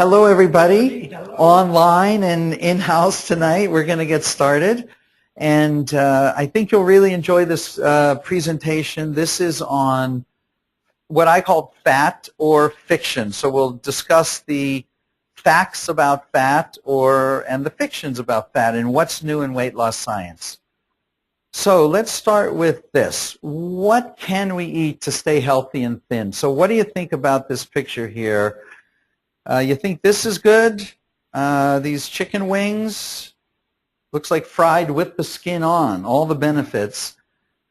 hello everybody, online and in-house tonight. We're going to get started, and I think you'll really enjoy this presentation. This is on what I call fat or fiction. So we'll discuss the facts about fat and the fictions about fat and what's new in weight loss science. So let's start with this. What can we eat to stay healthy and thin? So what do you think about this picture here? You think this is good? These chicken wings, looks like fried with the skin on, all the benefits.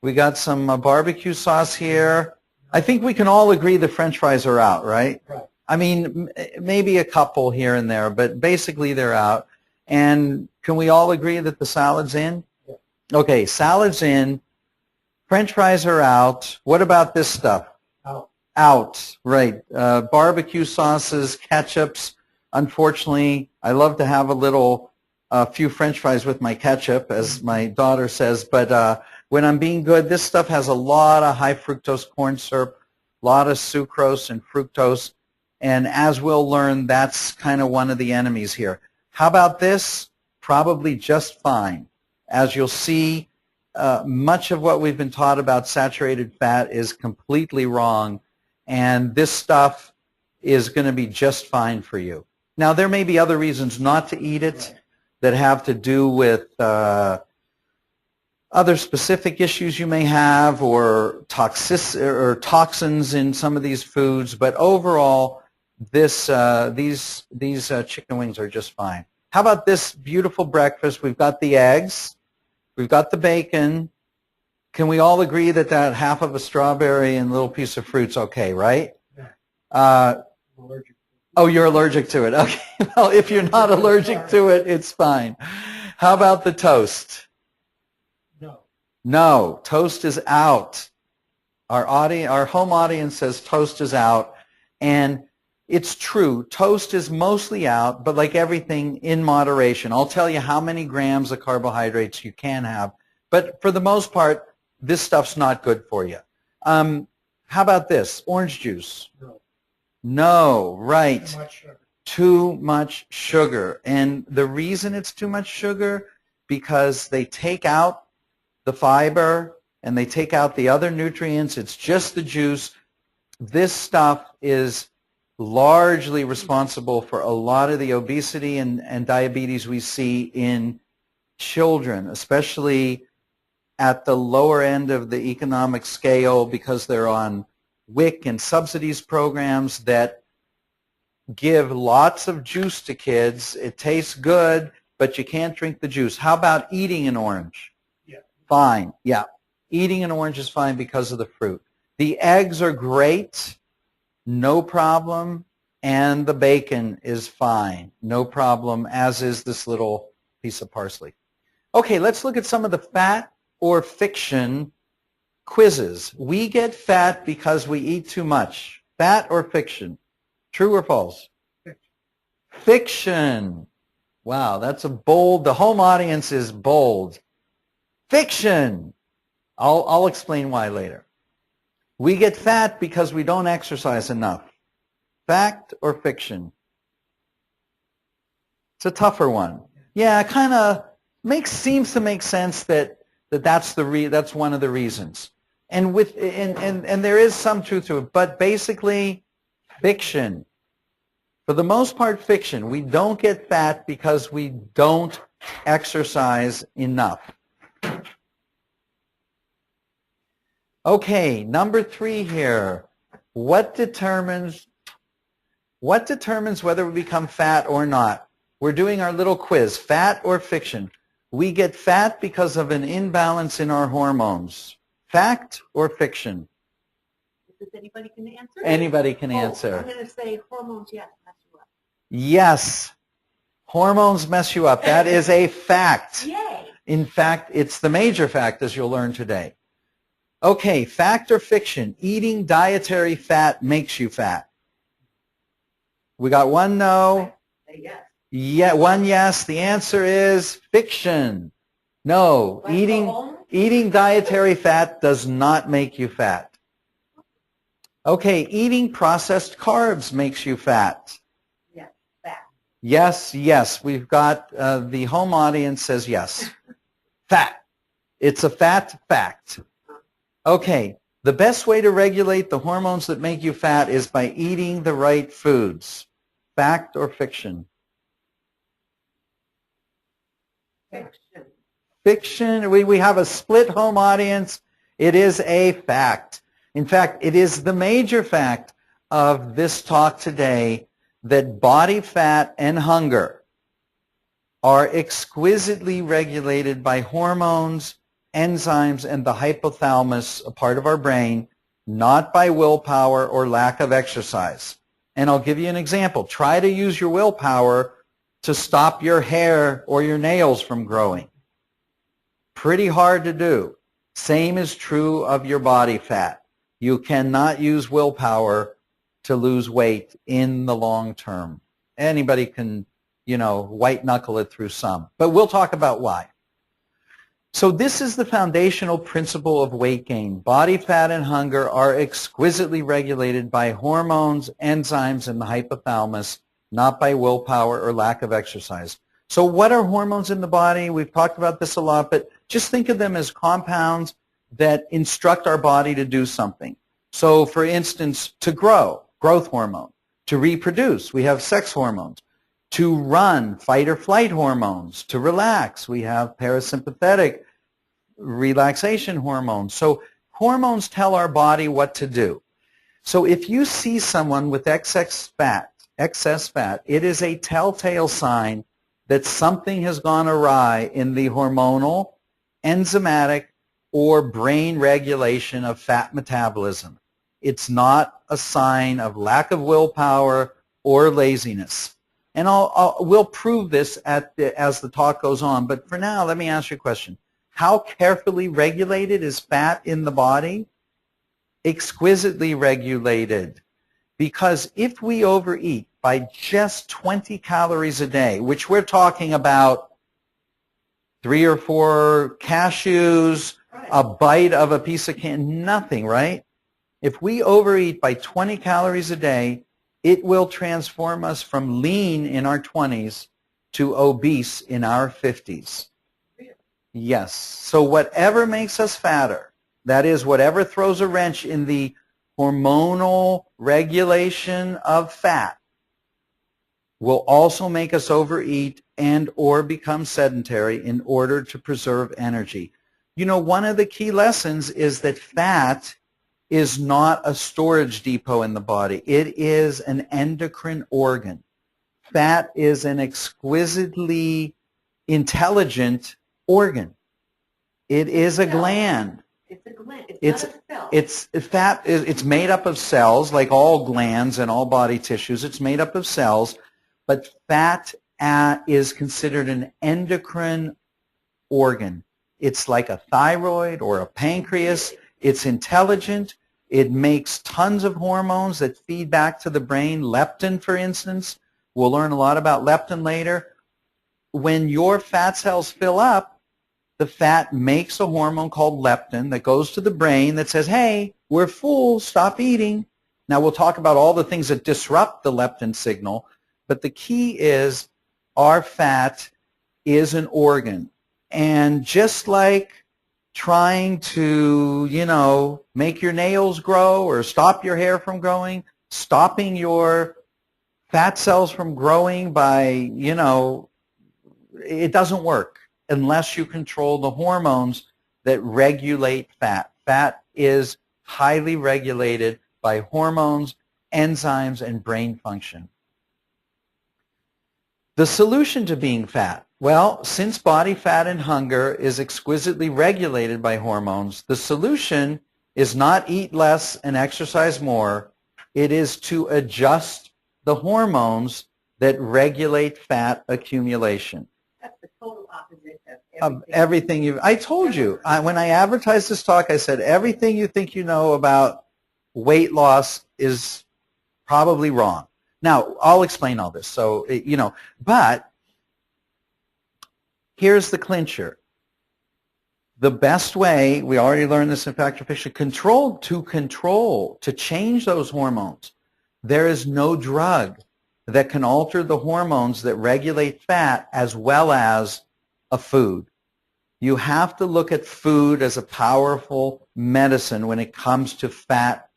We got some barbecue sauce here. I think we can all agree the French fries are out, right? Right. I mean, maybe a couple here and there, but basically they're out. And can we all agree that the salad's in? Yeah. Okay, salad's in. French fries are out. What about this stuff? Out, right. Barbecue sauces, ketchups. Unfortunately, I love to have a few French fries with my ketchup, as my daughter says, but when I'm being good, this stuff has a lot of high fructose corn syrup, a lot of sucrose and fructose, and as we'll learn, that's kind of one of the enemies here. How about this? Probably just fine. As you'll see, much of what we've been taught about saturated fat is completely wrong. And this stuff is going to be just fine for you. Now, there may be other reasons not to eat it that have to do with other specific issues you may have, or toxins in some of these foods. But overall, these chicken wings are just fine. How about this beautiful breakfast? We've got the eggs. We've got the bacon. Can we all agree that half of a strawberry and a little piece of fruit's okay, right? Oh, you're allergic to it. Okay. Well, if you're not allergic to it, it's fine. How about the toast? No. No, toast is out. Our home audience says toast is out, and it's true. Toast is mostly out, but like everything, in moderation. I'll tell you how many grams of carbohydrates you can have, but for the most part, this stuff's not good for you. How about this? Orange juice? No. No, right. Too much sugar. Too much sugar. And the reason it's too much sugar, because they take out the fiber and they take out the other nutrients. It's just the juice. This stuff is largely responsible for a lot of the obesity and diabetes we see in children, especially at the lower end of the economic scale, because they're on WIC and subsidies programs that give lots of juice to kids. It tastes good, but you can't drink the juice. How about eating an orange? Yeah. Fine. Yeah. Eating an orange is fine because of the fruit. The eggs are great, no problem, and the bacon is fine, no problem, as is this little piece of parsley. Okay, let's look at some of the fat or fiction quizzes. We get fat because we eat too much. Fat or fiction? True or false? Fiction. Fiction. Wow, that's a bold, the home audience is bold. Fiction. I'll explain why later. We get fat because we don't exercise enough. Fact or fiction? It's a tougher one. Yeah, it kind of seems to make sense that's one of the reasons, and there is some truth to it, but basically, fiction. For the most part, fiction. We don't get fat because we don't exercise enough. Okay, number 3 here. What determines whether we become fat or not? We're doing our little quiz. Fat or fiction? We get fat because of an imbalance in our hormones. Fact or fiction? Does anybody can answer? Anybody can answer. I'm going to say hormones, yes, mess you up. Yes. Hormones mess you up. That is a fact. Yay. In fact, it's the major fact, as you'll learn today. Okay, fact or fiction? Eating dietary fat makes you fat. We got one no. Say yes. Yeah, one yes. The answer is fiction. No, eating dietary fat does not make you fat. Okay, eating processed carbs makes you fat. Yes. Yes, yes. We've got the home audience says yes. Fat. It's a fat fact. Okay. The best way to regulate the hormones that make you fat is by eating the right foods. Fact or fiction? Fiction. Fiction. We have a split home audience. It is a fact. In fact, it is the major fact of this talk today that body fat and hunger are exquisitely regulated by hormones, enzymes, and the hypothalamus, a part of our brain, not by willpower or lack of exercise. And I'll give you an example. Try to use your willpower to stop your hair or your nails from growing. Pretty hard to do. Same is true of your body fat. You cannot use willpower to lose weight in the long term. Anybody can, white knuckle it through some. But we'll talk about why. So this is the foundational principle of weight gain. Body fat and hunger are exquisitely regulated by hormones, enzymes, and the hypothalamus, not by willpower or lack of exercise. So what are hormones in the body? We've talked about this a lot, but just think of them as compounds that instruct our body to do something. So for instance, to grow, growth hormone. To reproduce, we have sex hormones. To run, fight or flight hormones. To relax, we have parasympathetic relaxation hormones. So hormones tell our body what to do. So if you see someone with excess fat, it is a telltale sign that something has gone awry in the hormonal, enzymatic, or brain regulation of fat metabolism. It's not a sign of lack of willpower or laziness. And we'll prove this as the talk goes on. But for now, let me ask you a question. How carefully regulated is fat in the body? Exquisitely regulated. Because if we overeat by just 20 calories a day, which we're talking about 3 or 4 cashews, a bite of a piece of candy, nothing, right? If we overeat by 20 calories a day, it will transform us from lean in our 20s to obese in our 50s. Yes. So whatever makes us fatter, that is, whatever throws a wrench in the hormonal regulation of fat, will also make us overeat and or become sedentary in order to preserve energy. One of the key lessons is that fat is not a storage depot in the body. It is an endocrine organ. Fat is an exquisitely intelligent organ. It is a gland. It's a gland. It's not a cell. Fat it's made up of cells, like all glands and all body tissues. It's made up of cells, but fat is considered an endocrine organ. It's like a thyroid or a pancreas. It's intelligent. It makes tons of hormones that feed back to the brain. Leptin, for instance. We'll learn a lot about leptin later. When your fat cells fill up, the fat makes a hormone called leptin that goes to the brain that says, hey, we're full, stop eating. Now we'll talk about all the things that disrupt the leptin signal, but the key is our fat is an organ. And just like trying to, make your nails grow or stop your hair from growing, stopping your fat cells from growing by, it doesn't work unless you control the hormones that regulate fat. Fat is highly regulated by hormones, enzymes, and brain function. The solution to being fat. Well, since body fat and hunger is exquisitely regulated by hormones, the solution is not eat less and exercise more. It is to adjust the hormones that regulate fat accumulation. That's the total opposite of everything I told you. When I advertised this talk, I said everything you think you know about weight loss is probably wrong. Now, I'll explain all this. So, but here's the clincher. The best way, we already learned this in Fact or Fiction, to change those hormones. There is no drug that can alter the hormones that regulate fat as well as a food. You have to look at food as a powerful medicine when it comes to fat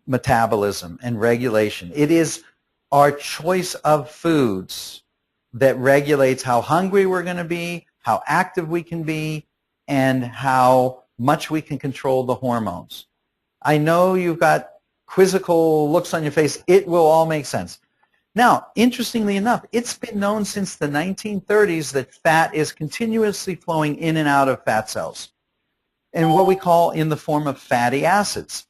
metabolism and regulation. It is our choice of foods that regulates how hungry we're going to be, how active we can be, and how much we can control the hormones. I know you've got quizzical looks on your face. It will all make sense. Now, interestingly enough, it's been known since the 1930s that fat is continuously flowing in and out of fat cells, and what we call in the form of fatty acids.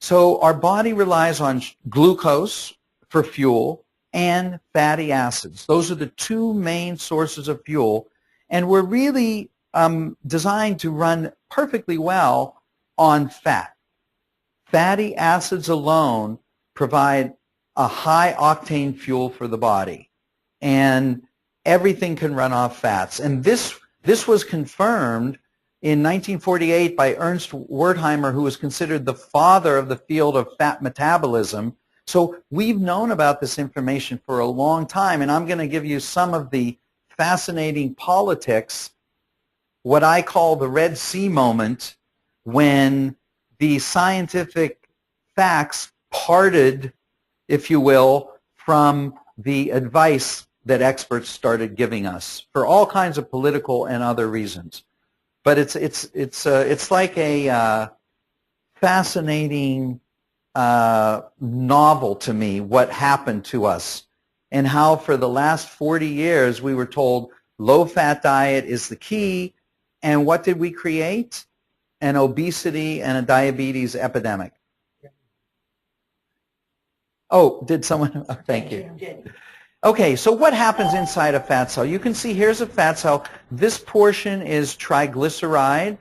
So our body relies on glucose for fuel and fatty acids. Those are the two main sources of fuel, and we're really designed to run perfectly well on fat. Fatty acids alone provide a high octane fuel for the body, and everything can run off fats. And this was confirmed in 1948 by Ernst Wertheimer, who was considered the father of the field of fat metabolism. So we've known about this information for a long time, and I'm going to give you some of the fascinating politics, what I call the Red Sea moment, when the scientific facts parted, if you will, from the advice that experts started giving us for all kinds of political and other reasons. But it's like a fascinating novel to me, what happened to us, and how for the last 40 years we were told low-fat diet is the key, and what did we create? An obesity and a diabetes epidemic. Oh, did someone? Oh, thank you. Okay, so what happens inside a fat cell? You can see here's a fat cell. This portion is triglyceride.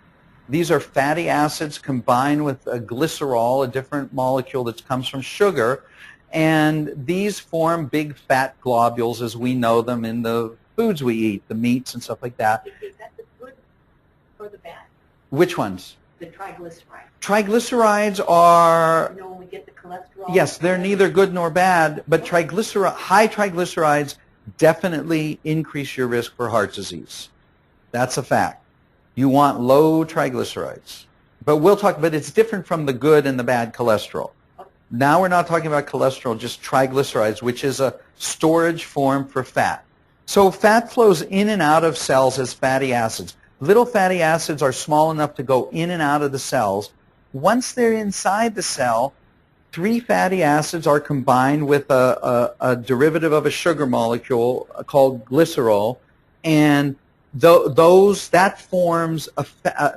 These are fatty acids combined with a glycerol, a different molecule that comes from sugar. And these form big fat globules as we know them in the foods we eat, the meats and stuff like that. Is that the good or the bad? Which ones? The triglycerides. Triglycerides are... You know when we get the cholesterol? Yes, they're neither good nor bad, but high triglycerides definitely increase your risk for heart disease. That's a fact. You want low triglycerides. But it's different from the good and the bad cholesterol. Now we're not talking about cholesterol, just triglycerides, which is a storage form for fat. So fat flows in and out of cells as fatty acids. Little fatty acids are small enough to go in and out of the cells. Once they're inside the cell, 3 fatty acids are combined with a derivative of a sugar molecule called glycerol, and that forms a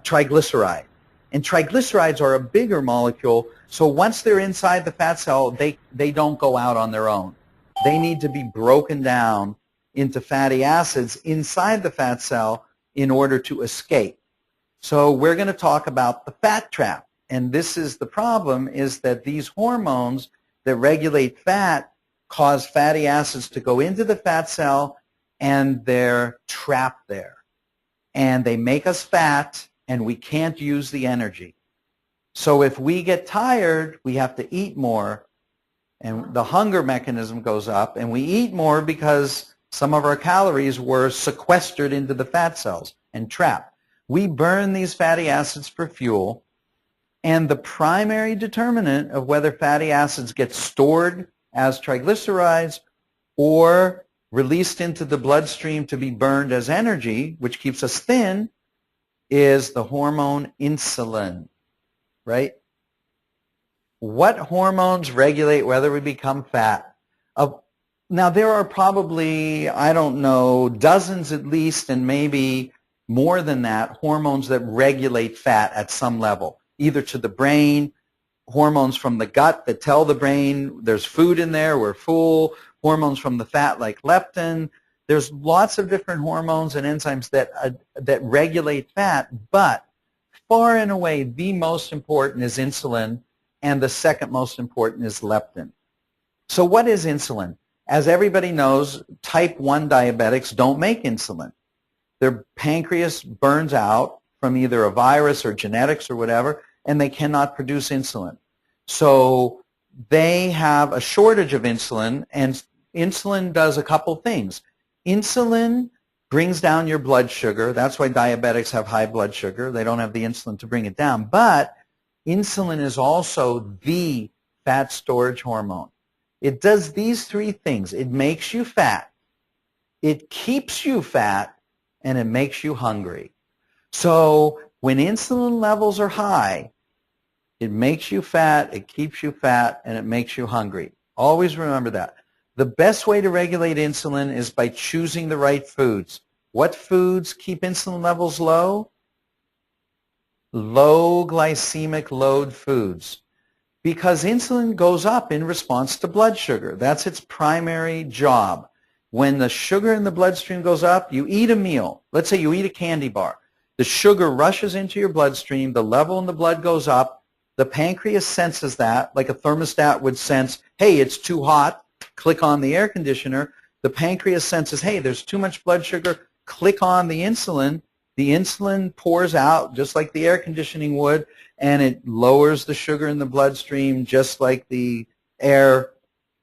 triglyceride. And triglycerides are a bigger molecule, so once they're inside the fat cell, they don't go out on their own. They need to be broken down into fatty acids inside the fat cell in order to escape. So we're going to talk about the fat trap. And this is the problem, is that these hormones that regulate fat cause fatty acids to go into the fat cell, and they're trapped there. And they make us fat, and we can't use the energy. So if we get tired, we have to eat more, and the hunger mechanism goes up, and we eat more because some of our calories were sequestered into the fat cells and trapped. We burn these fatty acids for fuel, and the primary determinant of whether fatty acids get stored as triglycerides or released into the bloodstream to be burned as energy, which keeps us thin, is the hormone insulin, right? What hormones regulate whether we become fat? Now, there are probably, I don't know, dozens at least, and maybe more than that, hormones that regulate fat at some level, either to the brain, hormones from the gut that tell the brain there's food in there, we're full, hormones from the fat like leptin. There's lots of different hormones and enzymes that regulate fat, but far and away the most important is insulin, and the second most important is leptin. So what is insulin? As everybody knows, type 1 diabetics don't make insulin. Their pancreas burns out from either a virus or genetics or whatever, and they cannot produce insulin. So they have a shortage of insulin, and Insulin does a couple things. Insulin brings down your blood sugar. That's why diabetics have high blood sugar. They don't have the insulin to bring it down. But insulin is also the fat storage hormone. It does these three things. It makes you fat, it keeps you fat, and it makes you hungry. So when insulin levels are high, it makes you fat, it keeps you fat, and it makes you hungry. Always remember that. The best way to regulate insulin is by choosing the right foods. What foods keep insulin levels low? Low glycemic load foods. Because insulin goes up in response to blood sugar. That's its primary job. When the sugar in the bloodstream goes up, you eat a meal. Let's say you eat a candy bar. The sugar rushes into your bloodstream, the level in the blood goes up, the pancreas senses that, like a thermostat would sense, hey, it's too hot, click on the air conditioner. The pancreas senses, hey, there's too much blood sugar, click on the insulin. The insulin pours out just like the air conditioning would, and it lowers the sugar in the bloodstream just like the air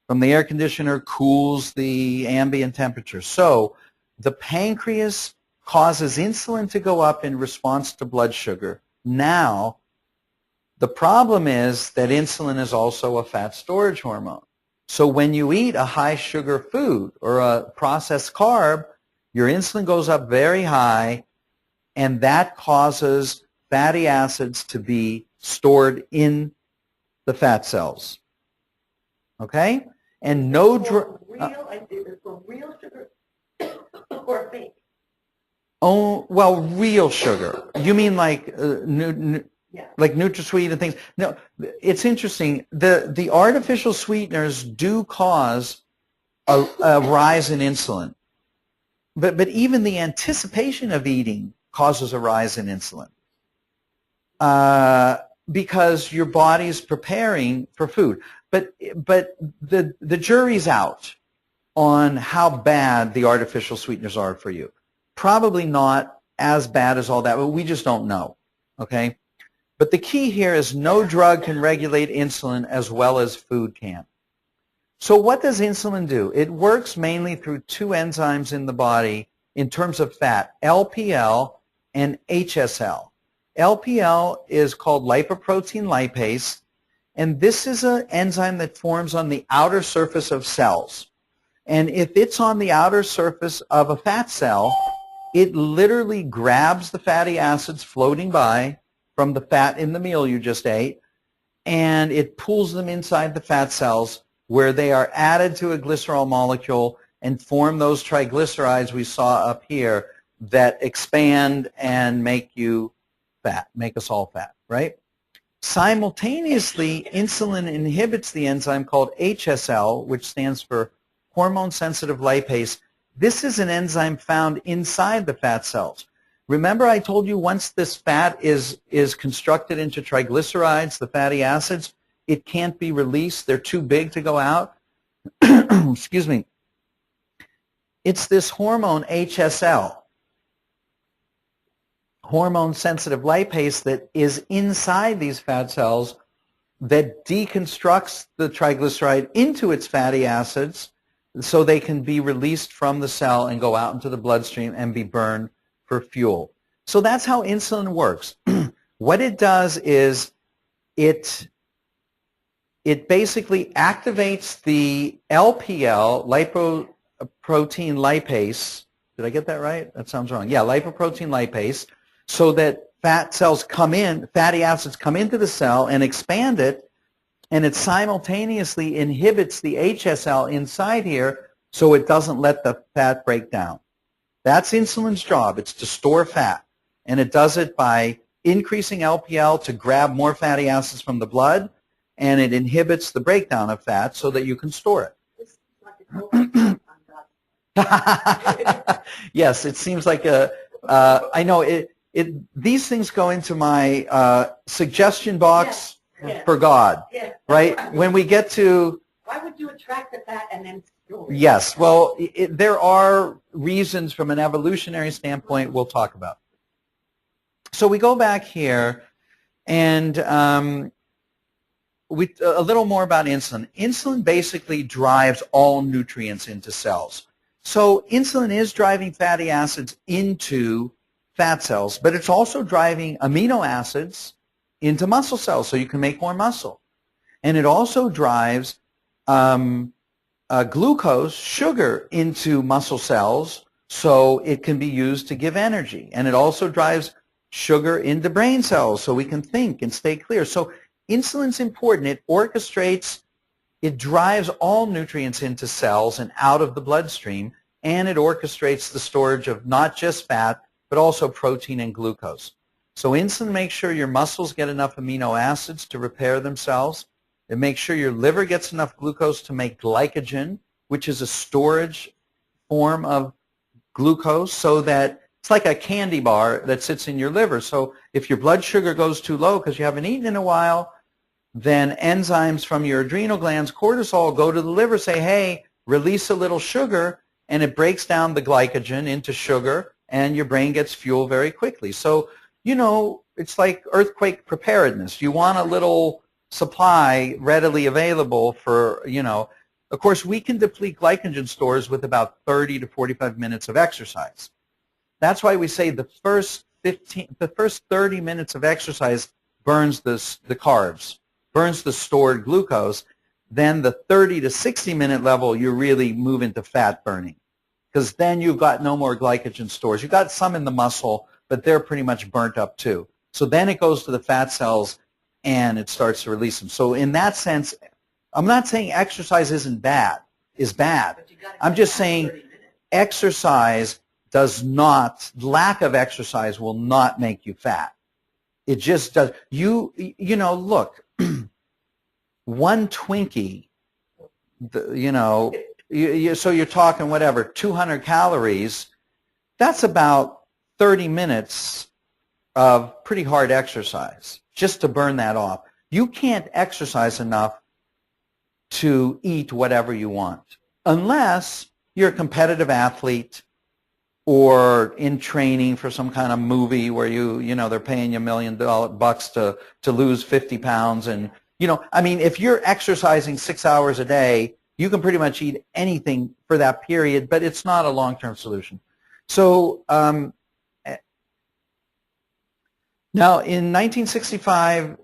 from the air conditioner cools the ambient temperature. So the pancreas causes insulin to go up in response to blood sugar. Now, the problem is that insulin is also a fat storage hormone. So when you eat a high sugar food or a processed carb, your insulin goes up very high, and that causes fatty acids to be stored in the fat cells. Okay? And no for real sugar or fake? Oh, well, real sugar. You mean like like NutraSweet and things? No, it's interesting. The artificial sweeteners do cause a rise in insulin, but even the anticipation of eating causes a rise in insulin because your body is preparing for food. But the jury's out on how bad the artificial sweeteners are for you. Probably not as bad as all that, but we just don't know, okay? But the key here is no drug can regulate insulin as well as food can. So what does insulin do? It works mainly through two enzymes in the body in terms of fat, LPL and HSL. LPL is called lipoprotein lipase, and this is an enzyme that forms on the outer surface of cells. And if it's on the outer surface of a fat cell, it literally grabs the fatty acids floating by from the fat in the meal you just ate, and it pulls them inside the fat cells where they are added to a glycerol molecule and form those triglycerides we saw up here that expand and make you fat, make us all fat, right? Simultaneously, insulin inhibits the enzyme called HSL, which stands for hormone-sensitive lipase. This is an enzyme found inside the fat cells. Remember I told you once this fat is constructed into triglycerides, the fatty acids, it can't be released. They're too big to go out. Excuse me. It's this hormone HSL, hormone-sensitive lipase, that is inside these fat cells that deconstructs the triglyceride into its fatty acids so they can be released from the cell and go out into the bloodstream and be burned for fuel. So that's how insulin works. What it does is it basically activates the LPL, lipoprotein lipase. Did I get that right? That sounds wrong. Yeah, lipoprotein lipase, so that fatty acids come into the cell and expand it, and it simultaneously inhibits the HSL inside here so it doesn't let the fat break down. That's insulin's job. It's to store fat, and it does it by increasing LPL to grab more fatty acids from the blood, and it inhibits the breakdown of fat so that you can store it. Yes, it seems like I know these things go into my suggestion box for God, right? When we get to... Why would you attract the fat and then store it? Yes, well, there are reasons from an evolutionary standpoint we'll talk about. So we go back here, and a little more about insulin. Insulin basically drives all nutrients into cells. So insulin is driving fatty acids into fat cells, but it's also driving amino acids into muscle cells so you can make more muscle. And it also drives glucose, sugar, into muscle cells so it can be used to give energy. And it also drives sugar into brain cells so we can think and stay clear. So insulin's important. It orchestrates, it drives all nutrients into cells and out of the bloodstream, and it orchestrates the storage of not just fat, but also protein and glucose. So insulin makes sure your muscles get enough amino acids to repair themselves. It makes sure your liver gets enough glucose to make glycogen, which is a storage form of glucose, so that it's like a candy bar that sits in your liver. So if your blood sugar goes too low because you haven't eaten in a while, then enzymes from your adrenal glands, cortisol, go to the liver, say, hey, release a little sugar, and it breaks down the glycogen into sugar, and your brain gets fuel very quickly. So, you know, it's like earthquake preparedness. You want a little supply readily available for, you know. Of course, we can deplete glycogen stores with about 30 to 45 minutes of exercise. That's why we say the first 30 minutes of exercise burns the carbs, burns the stored glucose. Then the 30 to 60 minute level, you really move into fat burning, because then you've got no more glycogen stores. You've got some in the muscle, but they're pretty much burnt up too. So then it goes to the fat cells and it starts to release them. So in that sense, I'm not saying exercise is bad. I'm just saying exercise does not, lack of exercise will not make you fat. It just does. You know, look, one Twinkie, you know, so you're talking whatever, 200 calories, that's about 30 minutes of pretty hard exercise just to burn that off. You can't exercise enough to eat whatever you want unless you're a competitive athlete or in training for some kind of movie where you know, they're paying you $1 million to lose 50 pounds. And, you know, I mean, if you're exercising 6 hours a day, you can pretty much eat anything for that period, but it's not a long-term solution. So now in 1965,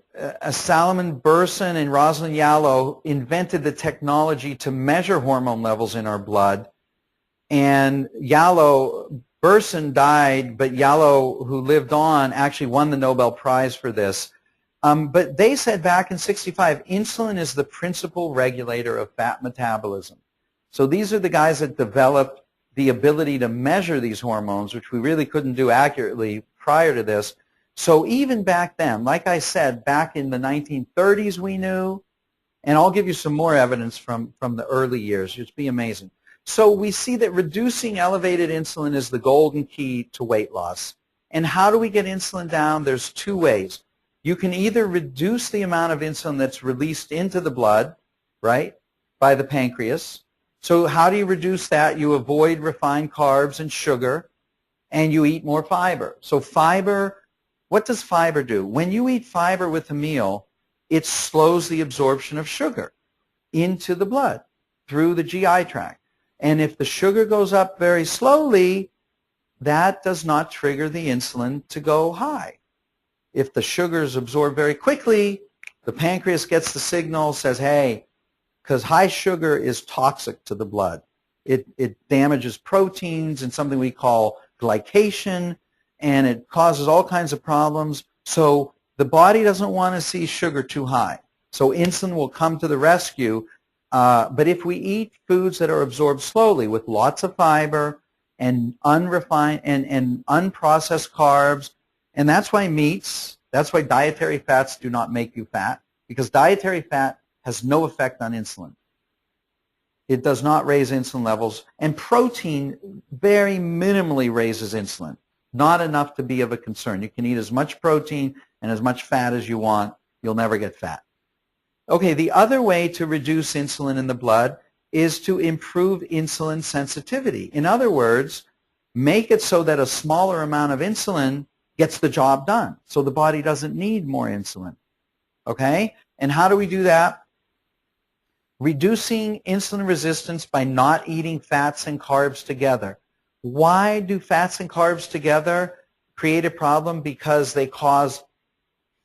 Salomon Burson and Rosalind Yalow invented the technology to measure hormone levels in our blood. And Burson died, but Yalow, who lived on, actually won the Nobel Prize for this. But they said back in '65, insulin is the principal regulator of fat metabolism. So these are the guys that developed the ability to measure these hormones, which we really couldn't do accurately prior to this. So even back then, like I said, back in the 1930s we knew, and I'll give you some more evidence from the early years. It'd be amazing. So we see that reducing elevated insulin is the golden key to weight loss. And how do we get insulin down? There's two ways. You can either reduce the amount of insulin that's released into the blood, right, by the pancreas. So how do you reduce that? You avoid refined carbs and sugar, and you eat more fiber. So fiber, what does fiber do? When you eat fiber with a meal, it slows the absorption of sugar into the blood through the GI tract. And if the sugar goes up very slowly, that does not trigger the insulin to go high. If the sugar is absorbed very quickly, the pancreas gets the signal, says, hey, because high sugar is toxic to the blood. It damages proteins and something we call glycation, and it causes all kinds of problems. So the body doesn't want to see sugar too high. So insulin will come to the rescue. But if we eat foods that are absorbed slowly with lots of fiber and unrefined and unprocessed carbs, and that's why meats, that's why dietary fats do not make you fat, because dietary fat has no effect on insulin. It does not raise insulin levels, and protein very minimally raises insulin, not enough to be of a concern. You can eat as much protein and as much fat as you want. You'll never get fat. Okay, the other way to reduce insulin in the blood is to improve insulin sensitivity. In other words, make it so that a smaller amount of insulin gets the job done, so the body doesn't need more insulin. Okay? And how do we do that? Reducing insulin resistance by not eating fats and carbs together. Why do fats and carbs together create a problem? Because they cause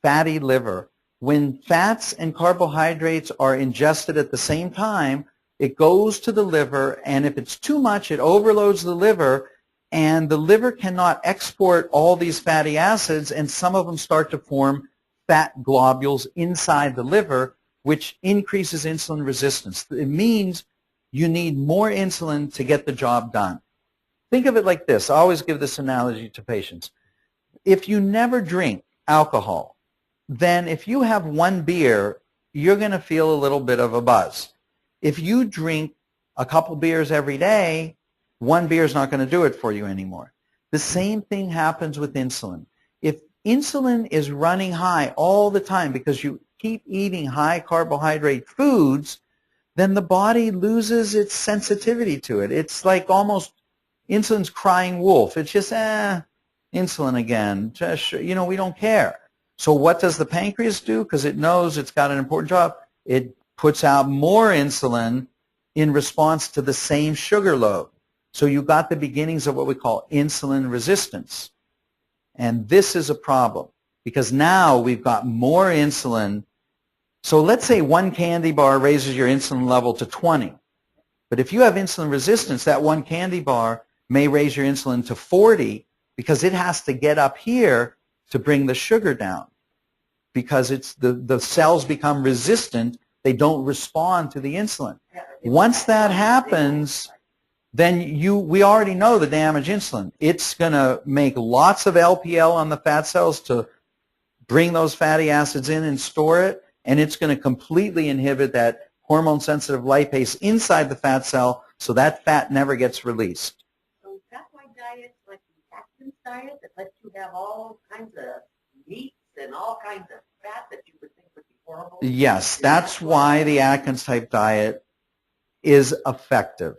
fatty liver. When fats and carbohydrates are ingested at the same time, it goes to the liver, and if it's too much, it overloads the liver, and the liver cannot export all these fatty acids, and some of them start to form fat globules inside the liver, which increases insulin resistance. It means you need more insulin to get the job done. Think of it like this. I always give this analogy to patients. If you never drink alcohol, then if you have one beer, you're going to feel a little bit of a buzz. If you drink a couple beers every day, one beer is not going to do it for you anymore. The same thing happens with insulin. If insulin is running high all the time because you keep eating high carbohydrate foods, then the body loses its sensitivity to it. It's like almost insulin's crying wolf. It's just, insulin again. Just, we don't care. So what does the pancreas do? Because it knows it's got an important job. It puts out more insulin in response to the same sugar load. So you got the beginnings of what we call insulin resistance. And this is a problem because now we've got more insulin. So let's say one candy bar raises your insulin level to 20. But if you have insulin resistance, that one candy bar may raise your insulin to 40 because it has to get up here to bring the sugar down because it's the cells become resistant. They don't respond to the insulin. Once that happens, then we already know the damage insulin. It's going to make lots of LPL on the fat cells to bring those fatty acids in and store it, and it's going to completely inhibit that hormone-sensitive lipase inside the fat cell so that fat never gets released. So is that why diets like the Atkins diet that lets you have all kinds of meats and all kinds of fat that you would think would be horrible? Yes, that's why the Atkins-type diet is effective.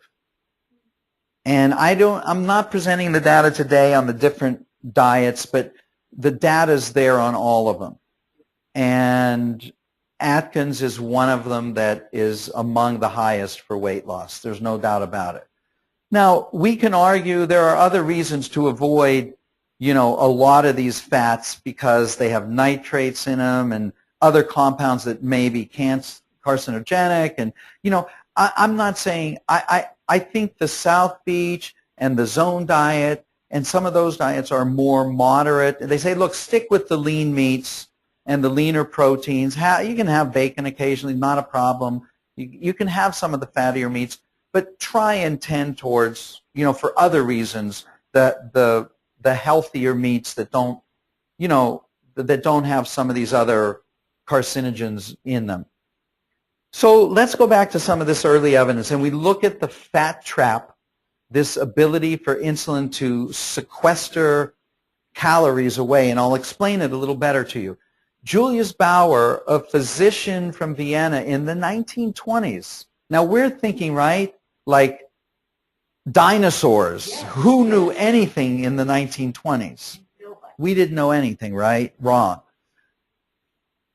And I'm not presenting the data today on the different diets, but the data is there on all of them. And Atkins is one of them that is among the highest for weight loss. There's no doubt about it. Now, we can argue there are other reasons to avoid, a lot of these fats because they have nitrates in them and other compounds that may be carcinogenic. And, I'm not saying, I think the South Beach and the Zone diet and some of those diets are more moderate. They say, look, stick with the lean meats and the leaner proteins. You can have bacon occasionally, not a problem. You can have some of the fattier meats, but try and tend towards, for other reasons, the healthier meats that don't, that don't have some of these other carcinogens in them. So let's go back to some of this early evidence, and we look at the fat trap, this ability for insulin to sequester calories away, and I'll explain it a little better to you. Julius Bauer, a physician from Vienna in the 1920s. Now we're thinking, right, like dinosaurs. Yeah. Who knew anything in the 1920s? We didn't know anything, right? Wrong.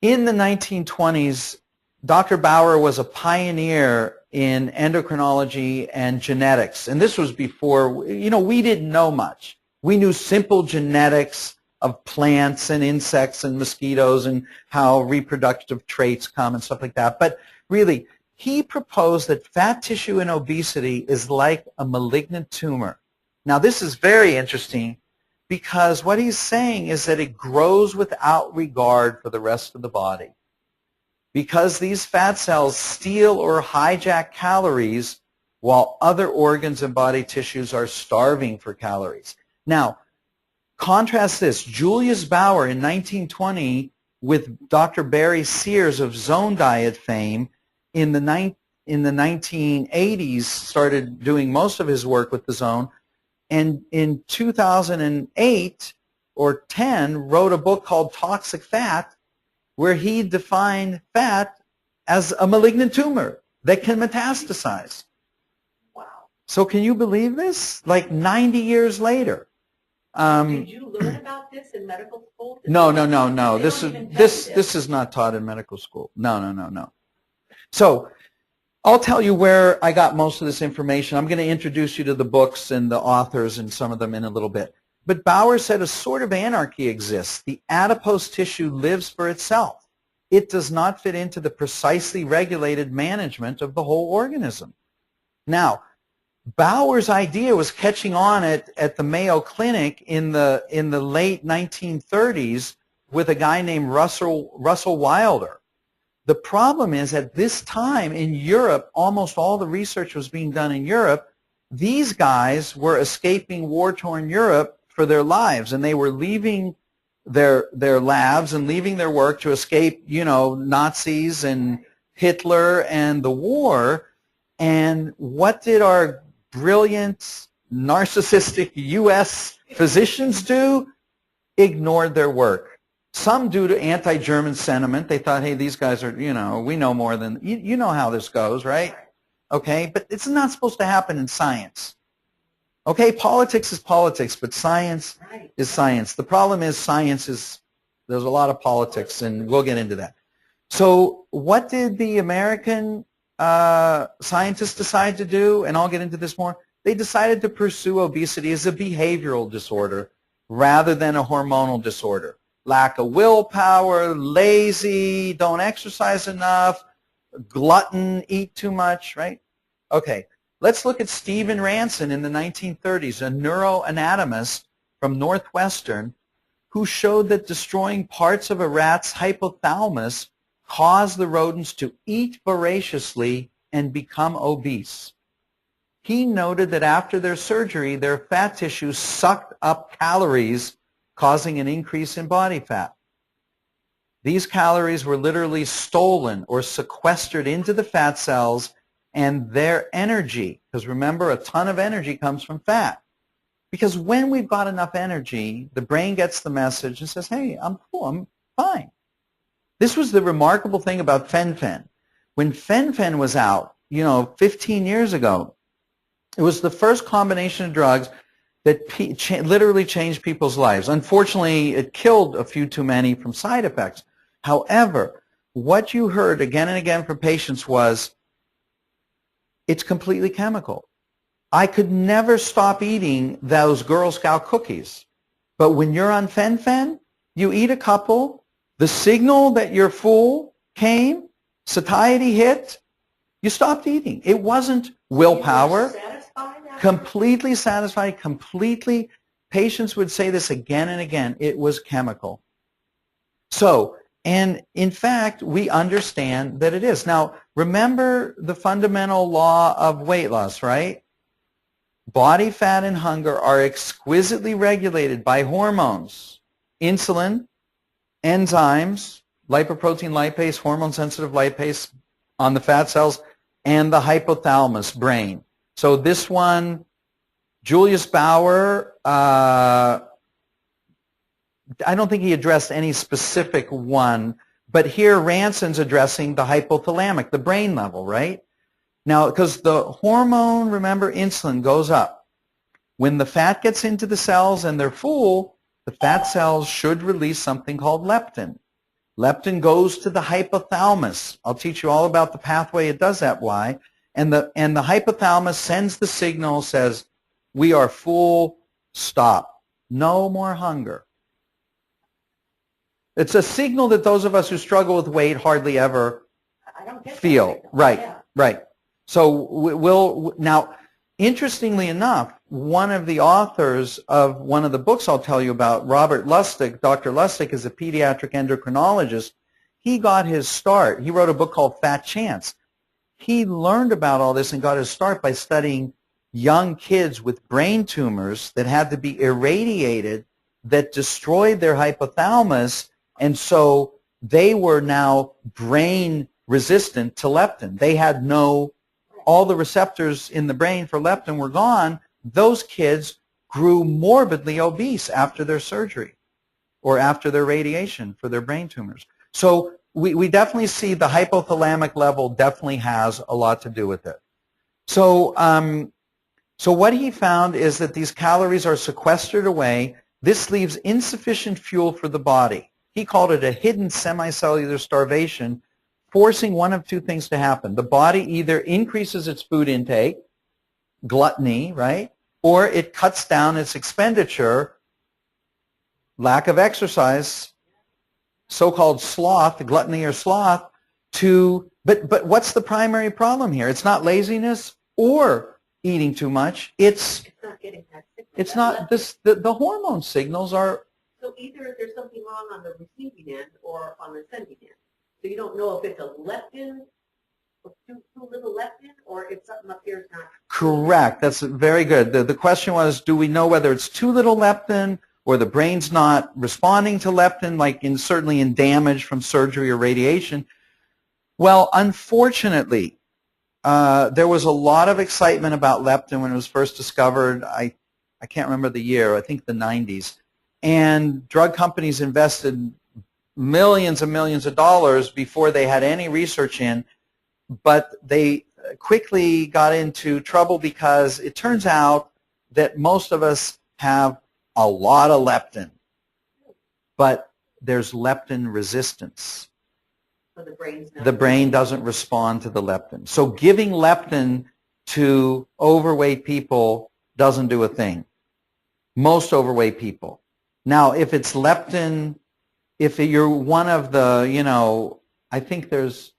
In the 1920s, Dr. Bauer was a pioneer in endocrinology and genetics. And this was before, we didn't know much. We knew simple genetics of plants and insects and mosquitoes and how reproductive traits come and stuff like that. But really, he proposed that fat tissue in obesity is like a malignant tumor. Now, this is very interesting because what he's saying is that it grows without regard for the rest of the body. Because these fat cells steal or hijack calories while other organs and body tissues are starving for calories. Now, contrast this, Julius Bauer in 1920 with Dr. Barry Sears of Zone Diet fame in the 1980s started doing most of his work with the Zone, and in 2008 or 10 wrote a book called Toxic Fat, where he defined fat as a malignant tumor that can metastasize. Wow. So can you believe this? Like 90 years later. Did you learn about this in medical school? No. This This is not taught in medical school. No. So I'll tell you where I got most of this information. I'm going to introduce you to the books and the authors and some of them in a little bit. But Bauer said a sort of anarchy exists. The adipose tissue lives for itself. It does not fit into the precisely regulated management of the whole organism. Now, Bauer's idea was catching on at the Mayo Clinic in the late 1930s with a guy named Russell Wilder. The problem is at this time in Europe, almost all the research was being done in Europe. These guys were escaping war-torn Europe for their lives, and they were leaving their labs and leaving their work to escape, Nazis and Hitler and the war. And what did our brilliant, narcissistic U.S. physicians do? Ignored their work. Some due to anti-German sentiment. They thought, hey, these guys are, we know more than, you know how this goes, right? Okay, but it's not supposed to happen in science. Okay, politics is politics, but science is science. The problem is there's a lot of politics, and we'll get into that. So what did the American scientists decide to do? And I'll get into this more. They decided to pursue obesity as a behavioral disorder rather than a hormonal disorder. Lack of willpower, lazy, don't exercise enough, glutton, eat too much, right? Okay, let's look at Stephen Ranson in the 1930s, a neuroanatomist from Northwestern who showed that destroying parts of a rat's hypothalamus caused the rodents to eat voraciously and become obese. He noted that after their surgery, their fat tissue sucked up calories, causing an increase in body fat. These calories were literally stolen or sequestered into the fat cells, and their energy, because remember, a ton of energy comes from fat. Because when we've got enough energy, the brain gets the message and says, hey, I'm cool, I'm fine. This was the remarkable thing about fen-phen. When fen-phen was out, 15 years ago, it was the first combination of drugs that literally changed people's lives. Unfortunately, it killed a few too many from side effects. However, what you heard again and again from patients was, it's completely chemical. I could never stop eating those Girl Scout cookies. But when you're on fen-phen, you eat a couple, the signal that you're full came, satiety hit, you stopped eating. It wasn't willpower. Completely satisfied, completely. Patients would say this again and again. It was chemical. So, and in fact, we understand that it is. Now, remember the fundamental law of weight loss, right? Body fat and hunger are exquisitely regulated by hormones, insulin, enzymes, lipoprotein lipase, hormone-sensitive lipase on the fat cells, and the hypothalamus, brain. So this one, Julius Bauer, I don't think he addressed any specific one, but here Ranson's addressing the hypothalamic, the brain level, right? Now, because the hormone, remember, insulin goes up. When the fat gets into the cells and they're full, the fat cells should release something called leptin. Leptin goes to the hypothalamus. I'll teach you all about the pathway it does that, why. And the hypothalamus sends the signal, says, we are full, stop. No more hunger. It's a signal that those of us who struggle with weight hardly ever feel. Right. So now, interestingly enough, one of the authors of one of the books I'll tell you about, Robert Lustig, Dr. Lustig is a pediatric endocrinologist. He got his start. He wrote a book called Fat Chance. He learned about all this and got his start by studying young kids with brain tumors that had to be irradiated that destroyed their hypothalamus, and so they were now brain resistant to leptin. They had all the receptors in the brain for leptin were gone. Those kids grew morbidly obese after their surgery or after their radiation for their brain tumors. So we definitely see the hypothalamic level definitely has a lot to do with it. So, so what he found is that these calories are sequestered away This leaves insufficient fuel for the body. He called it a hidden semicellular starvation, forcing one of two things to happen. The body either increases its food intake, gluttony, right, or it cuts down its expenditure, lack of exercise, so-called sloth, gluttony or sloth, but what's the primary problem here? It's not laziness or eating too much. It's not getting that signal. It's not this. The hormone signals are. So either there's something wrong on the receiving end or on the sending end. So you don't know if it's a leptin, or too little leptin, or if something up here is not. Correct. That's very good. The question was, do we know whether it's too little leptin or the brain's not responding to leptin, like certainly in damage from surgery or radiation? Well, unfortunately, there was a lot of excitement about leptin when it was first discovered. I can't remember the year, I think the 90s. And drug companies invested millions and millions of dollars before they had any research in, but they quickly got into trouble because it turns out that most of us have a lot of leptin, but there's leptin resistance. So the brain doesn't respond to the leptin. So giving leptin to overweight people doesn't do a thing. Most overweight people. Now, if it's leptin, if you're one of the, I think there's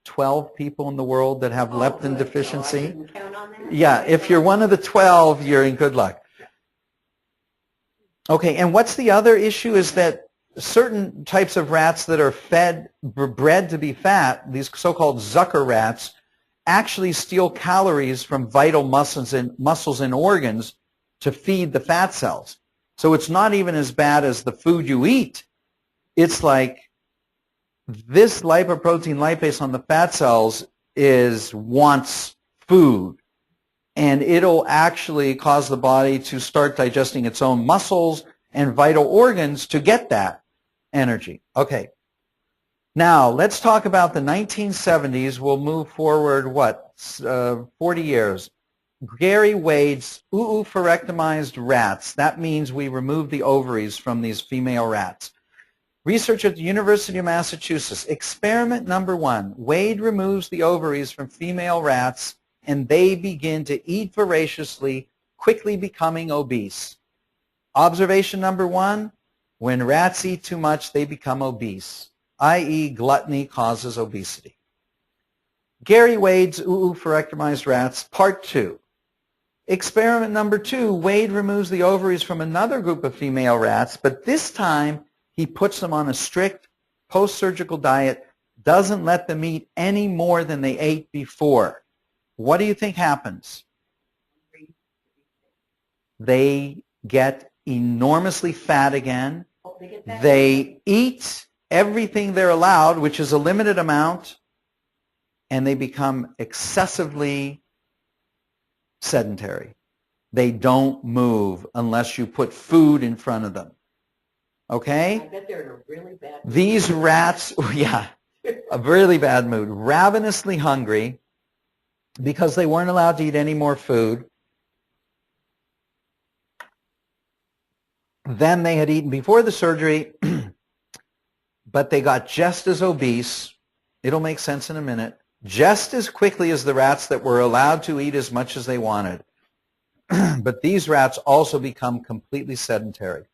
12 people in the world that have leptin deficiency. So I didn't count on that. Yeah, if you're one of the 12, you're in good luck. Okay, and what's the other issue is that certain types of rats that are bred to be fat, these so-called Zucker rats, actually steal calories from vital muscles and organs to feed the fat cells. So it's not even as bad as the food you eat. It's like this lipoprotein lipase on the fat cells wants food, and it'll actually cause the body to start digesting its own muscles and vital organs to get that energy. Okay. Now, let's talk about the 1970s. We'll move forward, 40 years. Gary Wade's oophorectomized rats. That means we remove the ovaries from these female rats. Research at the University of Massachusetts. Experiment number 1. Wade removes the ovaries from female rats, and they begin to eat voraciously, quickly becoming obese. Observation number 1. When rats eat too much, they become obese, i.e. gluttony causes obesity. Gary Wade's oophorectomized rats, part 2. Experiment number 2, Wade removes the ovaries from another group of female rats, but this time he puts them on a strict post-surgical diet, doesn't let them eat any more than they ate before. What do you think happens? They get enormously fat again. They eat everything they're allowed, which is a limited amount, and they become excessively sedentary. They don't move unless you put food in front of them. Okay? I bet they're in a really bad mood. These rats, yeah, a really bad mood, ravenously hungry because they weren't allowed to eat any more food than they had eaten before the surgery, but they got just as obese, it'll make sense in a minute, just as quickly as the rats that were allowed to eat as much as they wanted. But these rats also become completely sedentary.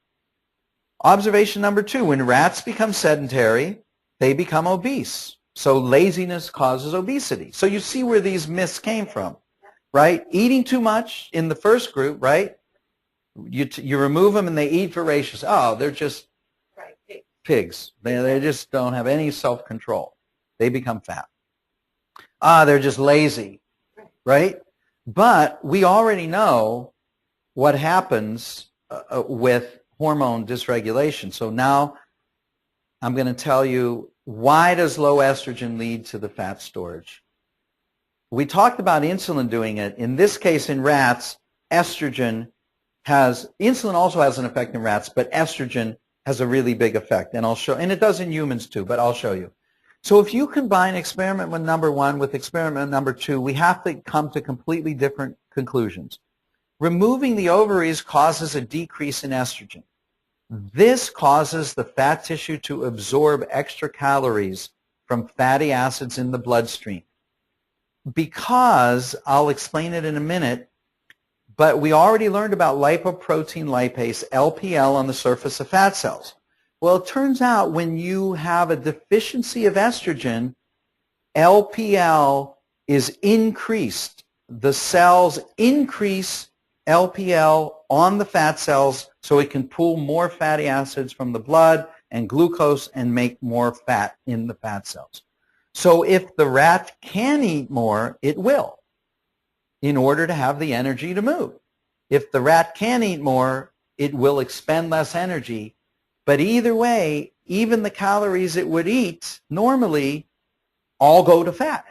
Observation number 2, when rats become sedentary, they become obese. So laziness causes obesity. So you see where these myths came from, right? Eating too much in the first group, right? You remove them and they eat voracious. Oh, they're just pigs. They just don't have any self-control. They become fat. They're just lazy, right? But we already know what happens with hormone dysregulation. So now I'm going to tell you, why does low estrogen lead to the fat storage? We talked about insulin doing it. In this case, in rats, insulin also has an effect in rats, but estrogen has a really big effect. And I'll show, and it does in humans too, but I'll show you. So if you combine experiment number 1 with experiment number 2, we have to come to completely different conclusions. Removing the ovaries causes a decrease in estrogen. This causes the fat tissue to absorb extra calories from fatty acids in the bloodstream. Because, I'll explain it in a minute, but we already learned about lipoprotein lipase, LPL, on the surface of fat cells. Well, it turns out when you have a deficiency of estrogen, LPL is increased. The cells increase LPL on the fat cells so it can pull more fatty acids from the blood and glucose and make more fat in the fat cells. So if the rat can eat more, it will, in order to have the energy to move. If the rat can eat more, it will expend less energy. But either way, even the calories it would eat normally all go to fat.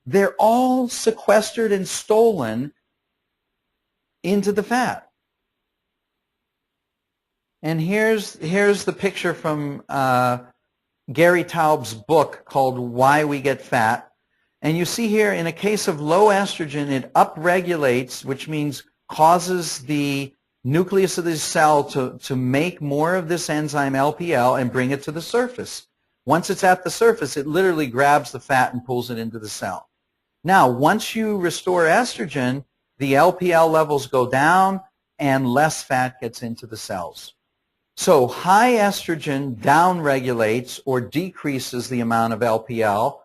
They're all sequestered and stolen into the fat. And here's the picture from Gary Taub's book called Why We Get Fat. And you see here, in a case of low estrogen, it upregulates, which means causes the nucleus of the cell to make more of this enzyme LPL and bring it to the surface. Once it's at the surface, it literally grabs the fat and pulls it into the cell. Now, once you restore estrogen, the LPL levels go down and less fat gets into the cells. So high estrogen downregulates or decreases the amount of LPL.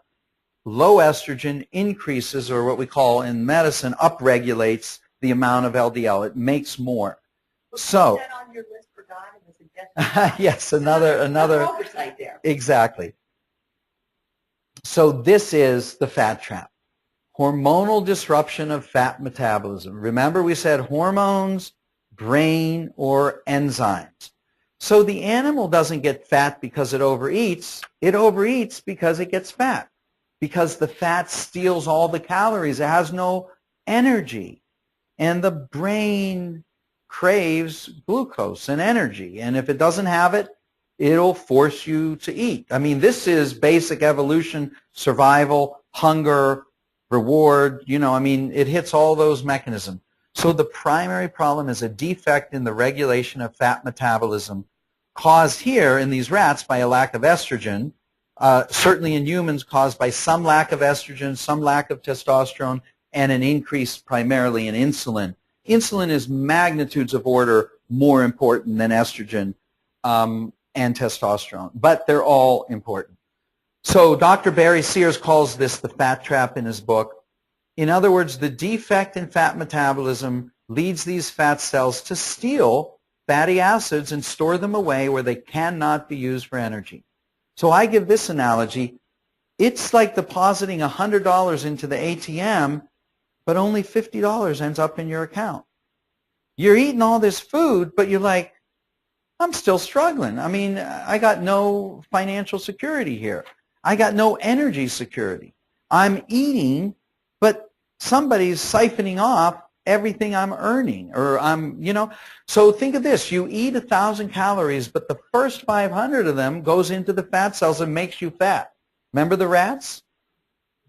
Low estrogen increases, or what we call in medicine, upregulates the amount of LDL. It makes more. So, put that on your list for God and the suggestion. yes, another oversight there. Exactly. So this is the fat trap. Hormonal disruption of fat metabolism. Remember we said hormones, brain, or enzymes. So the animal doesn't get fat because it overeats. It overeats because it gets fat. Because the fat steals all the calories. It has no energy. And the brain craves glucose and energy. And if it doesn't have it, it'll force you to eat. I mean, this is basic evolution, survival, hunger, reward. You know, I mean, it hits all those mechanisms. So the primary problem is a defect in the regulation of fat metabolism, caused here in these rats by a lack of estrogen, certainly in humans caused by some lack of estrogen, some lack of testosterone, and an increase primarily in insulin. Insulin is magnitudes of order more important than estrogen and testosterone, but they're all important. So Dr. Barry Sears calls this the fat trap in his book. In other words, the defect in fat metabolism leads these fat cells to steal fatty acids and store them away where they cannot be used for energy. So I give this analogy. It's like depositing $100 into the ATM, but only $50 ends up in your account. You're eating all this food, but you're like, I'm still struggling. I mean, I got no financial security here. I got no energy security. I'm eating, but somebody's siphoning off everything I'm earning, or I'm, you know. So think of this. You eat 1,000 calories, but the first 500 of them goes into the fat cells and makes you fat. Remember the rats?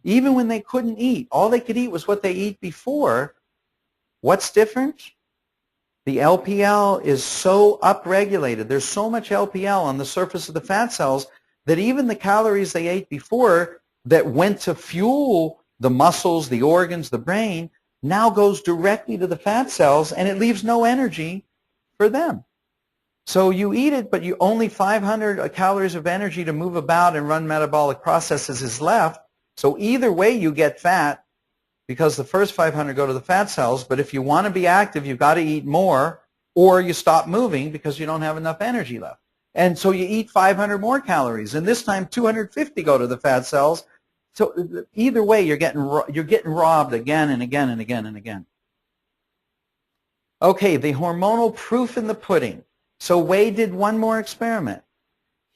Even when they couldn't eat, all they could eat was what they eat before. What's different? The LPL is so upregulated. There's so much LPL on the surface of the fat cells that even the calories they ate before that went to fuel the muscles, the organs, the brain, now goes directly to the fat cells, and it leaves no energy for them. So you eat it, but you only 500 calories of energy to move about and run metabolic processes is left. So either way you get fat, because the first 500 go to the fat cells, but if you want to be active, you've got to eat more, or you stop moving because you don't have enough energy left. And so you eat 500 more calories, and this time 250 go to the fat cells. So either way, you're getting robbed again and again and again and again. Okay, the hormonal proof in the pudding. So Wade did one more experiment.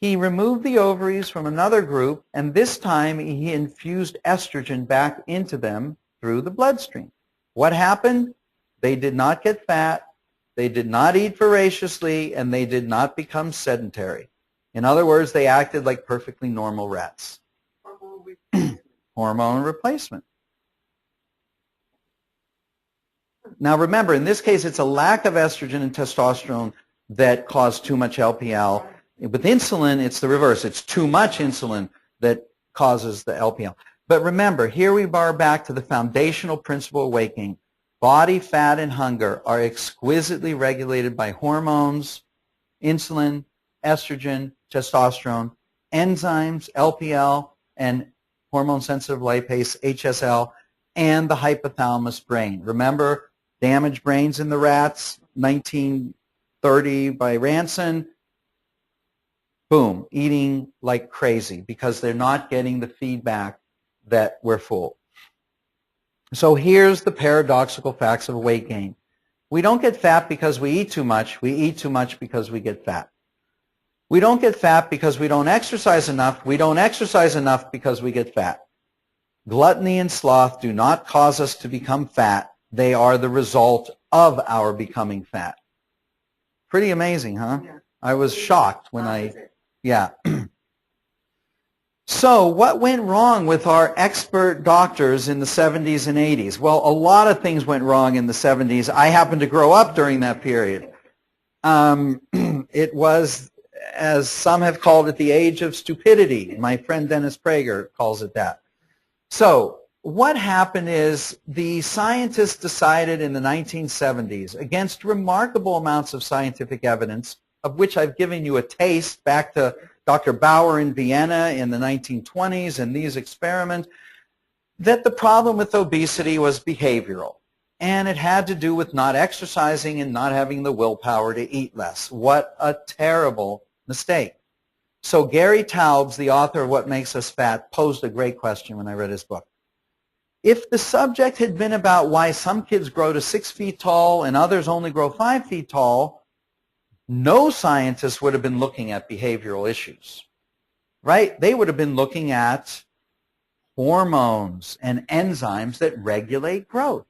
He removed the ovaries from another group, and this time he infused estrogen back into them through the bloodstream. What happened? They did not get fat, they did not eat voraciously, and they did not become sedentary. In other words, they acted like perfectly normal rats. Hormone replacement. Now remember, in this case, it's a lack of estrogen and testosterone that cause too much LPL. With insulin, it's the reverse. It's too much insulin that causes the LPL. But remember, here we bar back to the foundational principle of weight gain. Body fat and hunger are exquisitely regulated by hormones, insulin, estrogen, testosterone, enzymes, LPL, and hormone-sensitive lipase, HSL, and the hypothalamus brain. Remember, damaged brains in the rats, 1930 by Ranson. Boom, eating like crazy because they're not getting the feedback that we're full. So here's the paradoxical facts of weight gain. We don't get fat because we eat too much. We eat too much because we get fat. We don't get fat because we don't exercise enough. We don't exercise enough because we get fat. Gluttony and sloth do not cause us to become fat. They are the result of our becoming fat. Pretty amazing, huh? Yeah. I was shocked when yeah. So what went wrong with our expert doctors in the 70s and 80s? Well, a lot of things went wrong in the 70s. I happened to grow up during that period. It was, as some have called it, the age of stupidity. My friend Dennis Prager calls it that. So what happened is the scientists decided in the 1970s, against remarkable amounts of scientific evidence, of which I've given you a taste back to Dr. Bauer in Vienna in the 1920s and these experiments, that the problem with obesity was behavioral. And it had to do with not exercising and not having the willpower to eat less. What a terrible mistake. So Gary Taubes, the author of What Makes Us Fat, posed a great question when I read his book. If the subject had been about why some kids grow to 6 feet tall and others only grow 5 feet tall, no scientist would have been looking at behavioral issues, right? They would have been looking at hormones and enzymes that regulate growth.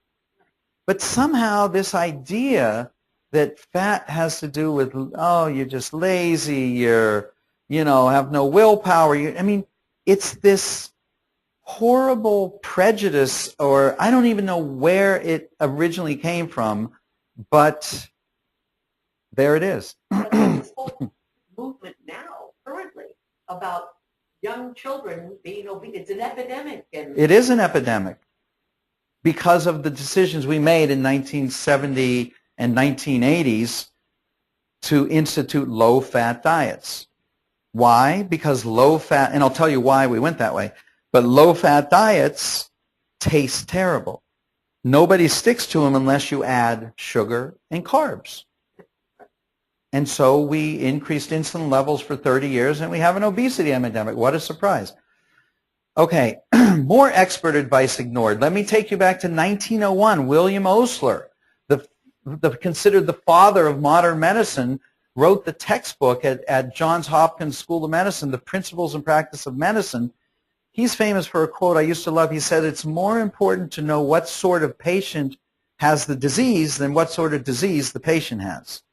But somehow this idea that fat has to do with, oh, you're just lazy, you're, have no willpower. I mean, it's this horrible prejudice, or I don't even know where it originally came from, but there it is. This whole movement now, currently, about young children being obese, it's an epidemic. And it is an epidemic because of the decisions we made in 1970 and 1980s to institute low-fat diets. Why? Because low-fat, and I'll tell you why we went that way, but low-fat diets taste terrible. Nobody sticks to them unless you add sugar and carbs. And so we increased insulin levels for 30 years, and we have an obesity epidemic. What a surprise. Okay, more expert advice ignored. Let me take you back to 1901. William Osler, considered the father of modern medicine, wrote the textbook at Johns Hopkins School of Medicine, The Principles and Practice of Medicine. He's famous for a quote I used to love. He said, "It's more important to know what sort of patient has the disease than what sort of disease the patient has."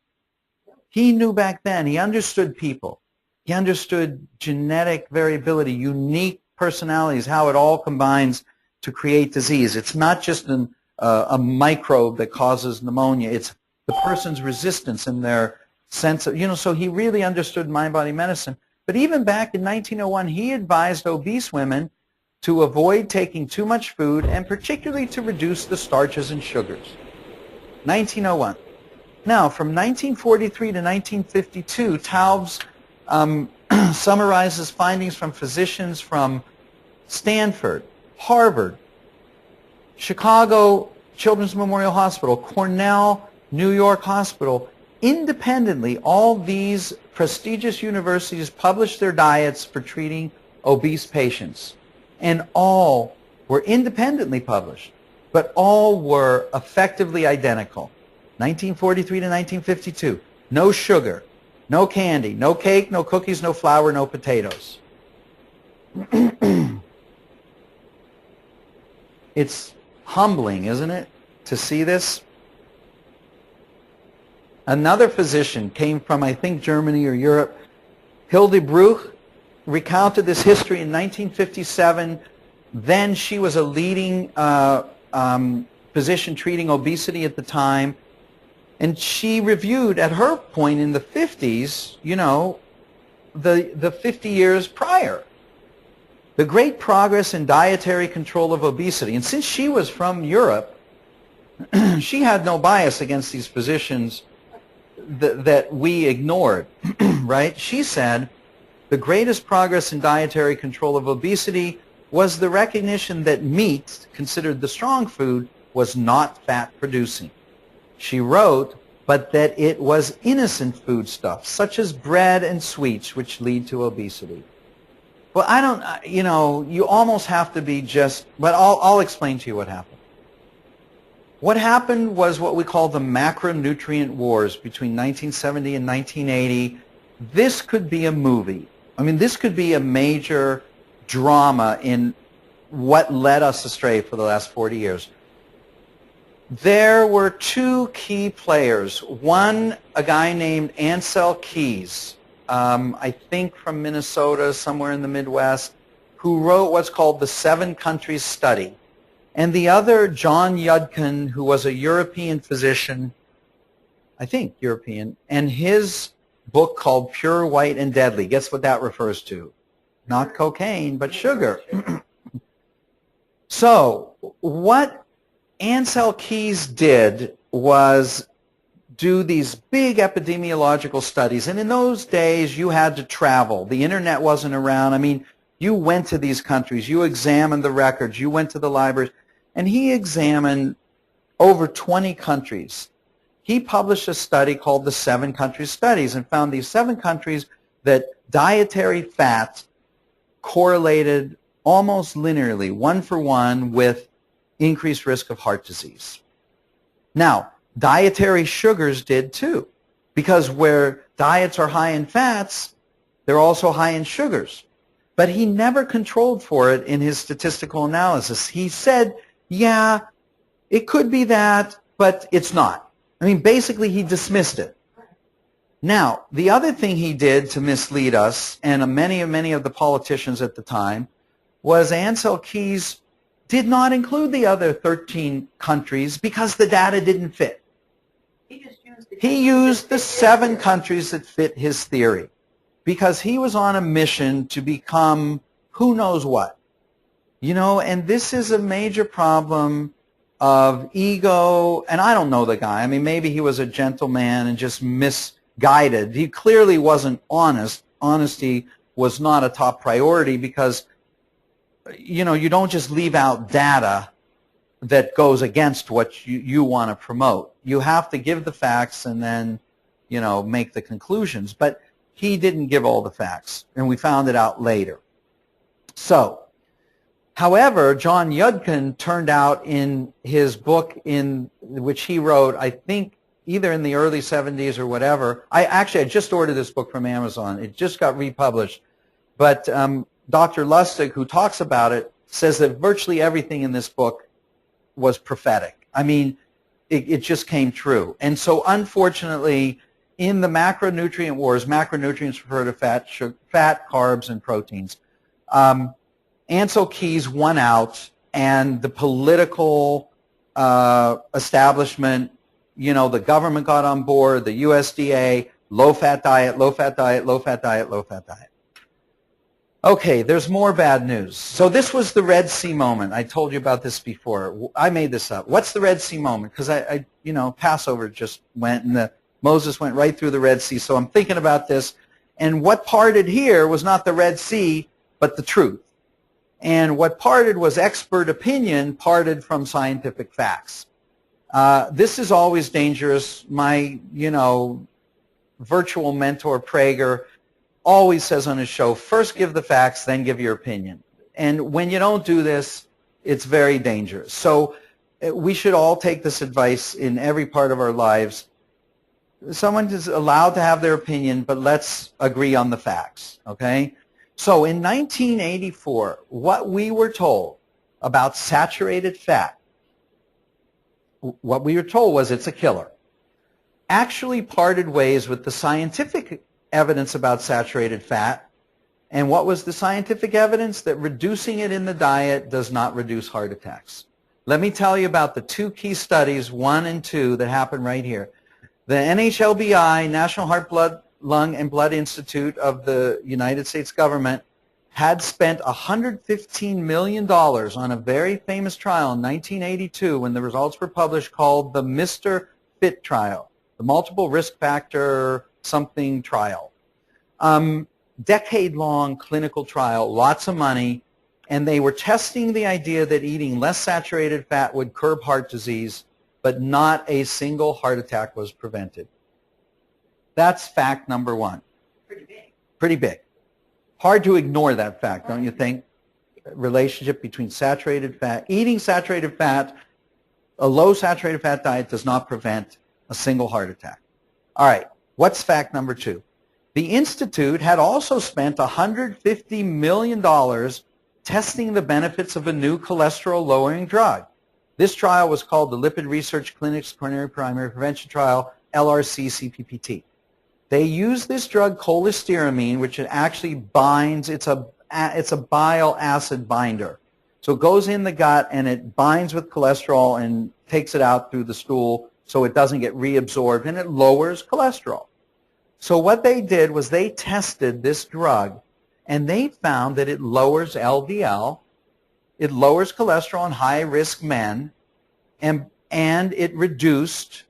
He knew back then. He understood people. He understood genetic variability, unique personalities, how it all combines to create disease. It's not just a microbe that causes pneumonia. It's the person's resistance and their sense of, so he really understood mind-body medicine. But even back in 1901, he advised obese women to avoid taking too much food and particularly to reduce the starches and sugars. 1901. Now, from 1943 to 1952, Taubes summarizes findings from physicians from Stanford, Harvard, Chicago Children's Memorial Hospital, Cornell, New York Hospital. Independently, all these prestigious universities published their diets for treating obese patients. And all were independently published, but all were effectively identical. 1943 to 1952, no sugar, no candy, no cake, no cookies, no flour, no potatoes. It's humbling, isn't it, to see this? Another physician came from, I think, Germany or Europe. Hilde Bruch recounted this history in 1957. Then she was a leading physician treating obesity at the time. And she reviewed at her point in the 50s, you know, the 50 years prior. The great progress in dietary control of obesity. And since she was from Europe, she had no bias against these physicians that we ignored, right? She said, the greatest progress in dietary control of obesity was the recognition that meat, considered the strong food, was not fat-producing. She wrote, but that it was innocent foodstuffs, such as bread and sweets, which lead to obesity. Well, I don't, you know, you almost have to be just, but I'll explain to you what happened. What happened was what we call the macronutrient wars between 1970 and 1980. This could be a movie. I mean, this could be a major drama in what led us astray for the last 40 years. There were two key players. One, a guy named Ansel Keys, I think from Minnesota, somewhere in the Midwest, who wrote what's called the 7 Countries Study. And the other, John Yudkin, who was a European physician, I think European, and his book called Pure, White, and Deadly. Guess what that refers to? Not cocaine, but sugar. So what Ansel Keys did was do these big epidemiological studies. And in those days, you had to travel. The internet wasn't around. I mean, you went to these countries. You examined the records. You went to the libraries. And he examined over 20 countries. He published a study called the 7 Countries Studies and found these 7 countries that dietary fat correlated almost linearly, 1-for-1, with increased risk of heart disease. Now, dietary sugars did too, because where diets are high in fats, they're also high in sugars. But he never controlled for it in his statistical analysis. He said, yeah, it could be that, but it's not. I mean, basically, he dismissed it. Now, the other thing he did to mislead us, and many of the politicians at the time, was Ansel Keys did not include the other 13 countries because the data didn't fit. He used the 7 countries that fit his theory because he was on a mission to become who knows what. You know, and this is a major problem of ego, and I don't know the guy. I mean, maybe he was a gentleman and just misguided. He clearly wasn't honest. Honesty was not a top priority because, you know, you don't just leave out data that goes against what you want to promote. You have to give the facts and then, you know, make the conclusions. But he didn't give all the facts, and we found it out later. So, however, John Yudkin turned out in his book in which he wrote, I think, either in the early 70s or whatever. I just ordered this book from Amazon. It just got republished. But Dr. Lustig, who talks about it, says that virtually everything in this book was prophetic. I mean, it just came true. And so, unfortunately, in the macronutrient wars, macronutrients refer to fat, carbs, and proteins. Ansel Keys won out, and the political establishment, you know, the government got on board, the USDA, low-fat diet, low-fat diet, low-fat diet, low-fat diet. Okay, there's more bad news. So this was the Red Sea moment. I told you about this before. I made this up. What's the Red Sea moment? Because you know, Passover just went, and Moses went right through the Red Sea. So I'm thinking about this, and what parted here was not the Red Sea, but the truth. And what parted was expert opinion parted from scientific facts. This is always dangerous. My, you know, virtual mentor, Prager, always says on his show, first give the facts, then give your opinion. And when you don't do this, it's very dangerous. So we should all take this advice in every part of our lives. Someone is allowed to have their opinion, but let's agree on the facts, okay? So in 1984, what we were told about saturated fat, what we were told was it's a killer, actually parted ways with the scientific evidence about saturated fat. And what was the scientific evidence? That reducing it in the diet does not reduce heart attacks. Let me tell you about the 2 key studies, 1 and 2, that happened right here. The NHLBI, National Heart, Lung, and Blood Institute of the United States government, had spent $115 million on a very famous trial in 1982 when the results were published called the Mr. Fit trial, the multiple risk factor something trial. Decade-long clinical trial, lots of money, and they were testing the idea that eating less saturated fat would curb heart disease, but not a single heart attack was prevented. That's fact number one. Pretty big. Pretty big. Hard to ignore that fact, don't you think? Relationship between saturated fat, eating saturated fat, a low saturated fat diet does not prevent a single heart attack. All right, what's fact number two? The Institute had also spent $150 million testing the benefits of a new cholesterol-lowering drug. This trial was called the Lipid Research Clinics Coronary Primary Prevention Trial, LRC-CPPT. They use this drug cholestyramine, which it actually binds. It's a bile acid binder. So it goes in the gut and it binds with cholesterol and takes it out through the stool so it doesn't get reabsorbed, and it lowers cholesterol. So what they did was they tested this drug and they found that it lowers LDL, it lowers cholesterol in high-risk men, and it reduced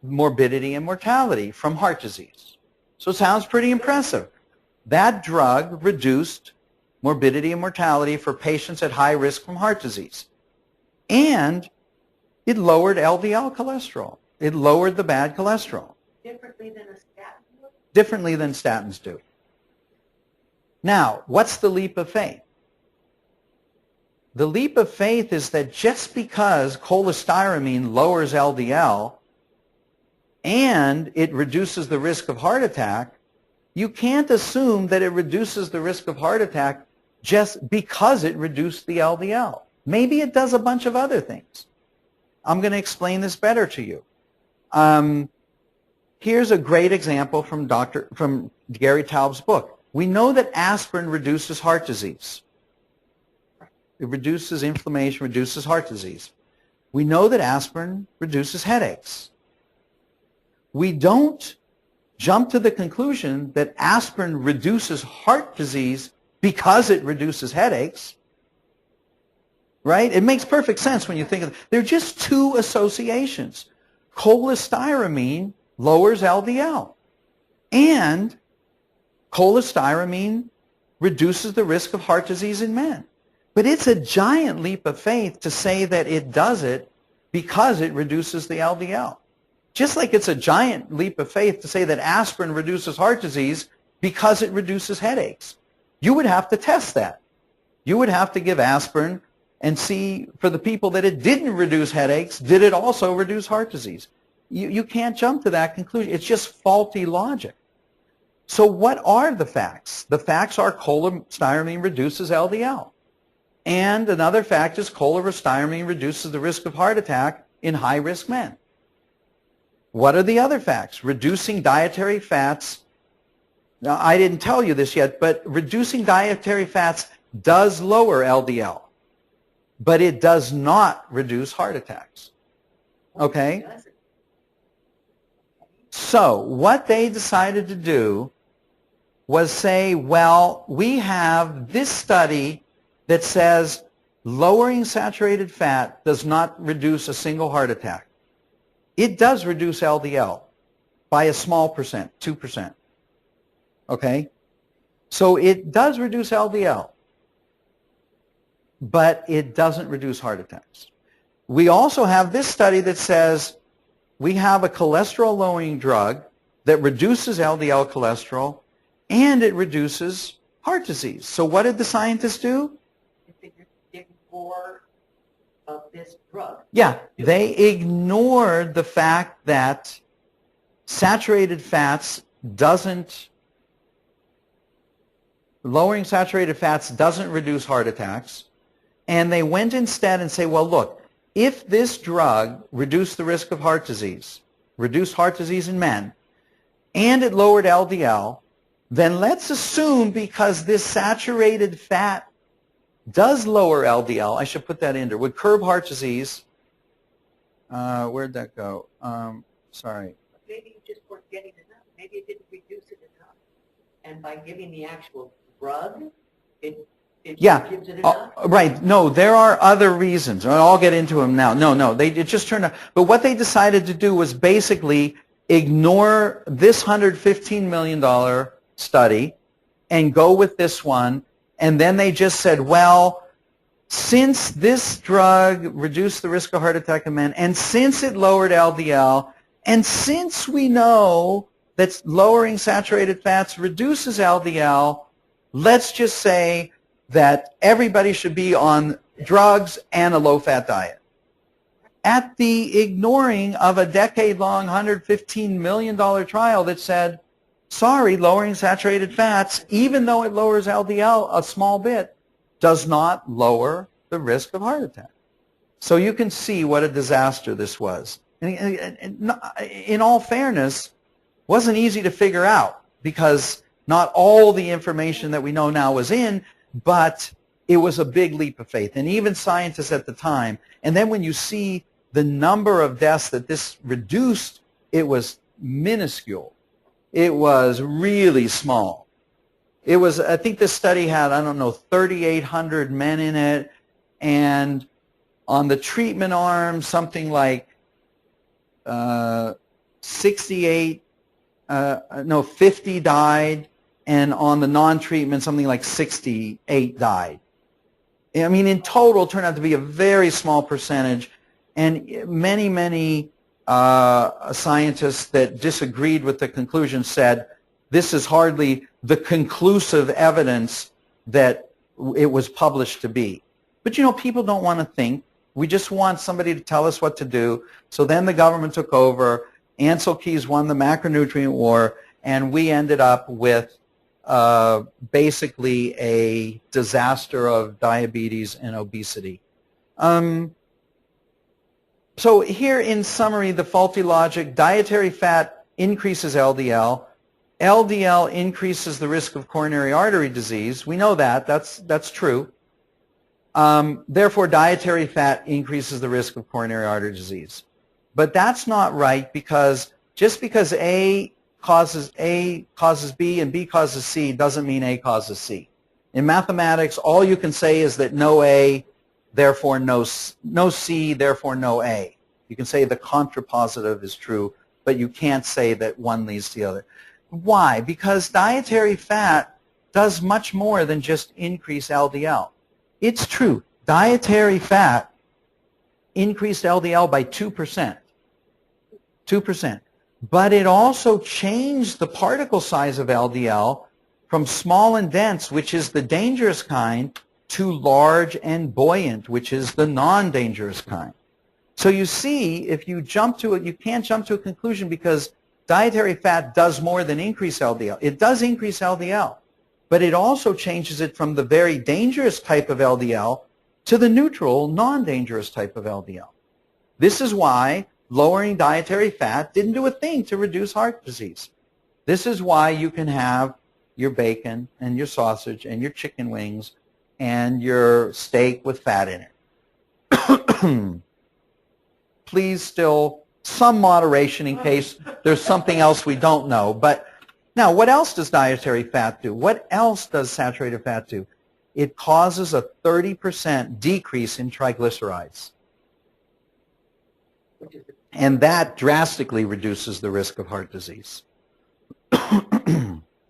morbidity and mortality from heart disease. So it sounds pretty impressive. That drug reduced morbidity and mortality for patients at high risk from heart disease. And it lowered LDL cholesterol. It lowered the bad cholesterol. Differently than a statin? Differently than statins do. Now, what's the leap of faith? The leap of faith is that just because cholestyramine lowers LDL and it reduces the risk of heart attack, you can't assume that it reduces the risk of heart attack just because it reduced the LDL. Maybe it does a bunch of other things. I'm going to explain this better to you. Here's a great example from Gary Taub's book. We know that aspirin reduces heart disease. It reduces inflammation, reduces heart disease. We know that aspirin reduces headaches. We don't jump to the conclusion that aspirin reduces heart disease because it reduces headaches. Right? It makes perfect sense when you think of it. They're just two associations. Cholestyramine lowers LDL, and cholestyramine reduces the risk of heart disease in men. But it's a giant leap of faith to say that it does it because it reduces the LDL. Just like it's a giant leap of faith to say that aspirin reduces heart disease because it reduces headaches. You would have to test that. You would have to give aspirin and see, for the people that it didn't reduce headaches, did it also reduce heart disease? You can't jump to that conclusion. It's just faulty logic. So what are the facts? The facts are cholestyramine reduces LDL. And another fact is cholestyramine reduces the risk of heart attack in high-risk men. What are the other facts? Reducing dietary fats. Now, I didn't tell you this yet, but reducing dietary fats does lower LDL, but it does not reduce heart attacks. Okay? So what they decided to do was say, well, we have this study that says lowering saturated fat does not reduce a single heart attack. It does reduce LDL by a small percent, 2%. Okay? So it does reduce LDL, but it doesn't reduce heart attacks. We also have this study that says we have a cholesterol-lowering drug that reduces LDL cholesterol and it reduces heart disease. So what did the scientists do? They did more of this drug. Yeah, they ignored the fact that saturated fats lowering saturated fats doesn't reduce heart attacks, and they went instead and say, well, look, if this drug reduced the risk of heart disease in men, and it lowered LDL, then let's assume because this saturated fat does lower LDL, I should put that in there, would curb heart disease. Where'd that go? Sorry. Maybe you just weren't getting enough. Maybe it didn't reduce it enough. And by giving the actual drug, it Yeah, gives it enough? right. No, there are other reasons. I'll get into them now. No, it just turned out. But what they decided to do was basically ignore this $115 million study and go with this one. And then they just said, well, since this drug reduced the risk of heart attack in men, and since it lowered LDL, and since we know that lowering saturated fats reduces LDL, let's just say that everybody should be on drugs and a low-fat diet. At the ignoring of a decade-long $115 million trial that said, sorry, lowering saturated fats, even though it lowers LDL a small bit, does not lower the risk of heart attack. So you can see what a disaster this was. And in all fairness, wasn't easy to figure out because not all the information that we know now was in, but it was a big leap of faith. And even scientists at the time, and then when you see the number of deaths that this reduced, it was minuscule. It was really small. It was, I think this study had, 3,800 men in it, and on the treatment arm, something like 50 died, and on the non-treatment, something like 68 died. I mean, in total, it turned out to be a very small percentage, and many scientists that disagreed with the conclusion said, this is hardly the conclusive evidence that it was published to be. But, people don't want to think. We just want somebody to tell us what to do. So then the government took over. Ancel Keys won the macronutrient war, and we ended up with basically a disaster of diabetes and obesity. So here in summary, the faulty logic: dietary fat increases LDL. LDL increases the risk of coronary artery disease. We know that. That's true. Therefore, dietary fat increases the risk of coronary artery disease. But that's not right, because just because A causes B and B causes C doesn't mean A causes C. In mathematics, all you can say is that no A, therefore no C, therefore no A. You can say the contrapositive is true, but you can't say that one leads to the other. Why? Because dietary fat does much more than just increase LDL. It's true. Dietary fat increased LDL by 2%. 2%. But it also changed the particle size of LDL from small and dense, which is the dangerous kind, to large and buoyant, which is the non-dangerous kind. So you see, if you jump to it, you can't jump to a conclusion, because dietary fat does more than increase LDL. It does increase LDL, but it also changes it from the very dangerous type of LDL to the neutral, non-dangerous type of LDL. This is why lowering dietary fat didn't do a thing to reduce heart disease. This is why you can have your bacon and your sausage and your chicken wings and your steak with fat in it. Please still some moderation in case there's something else we don't know. But now, what else does dietary fat do? What else does saturated fat do? It causes a 30% decrease in triglycerides. And that drastically reduces the risk of heart disease.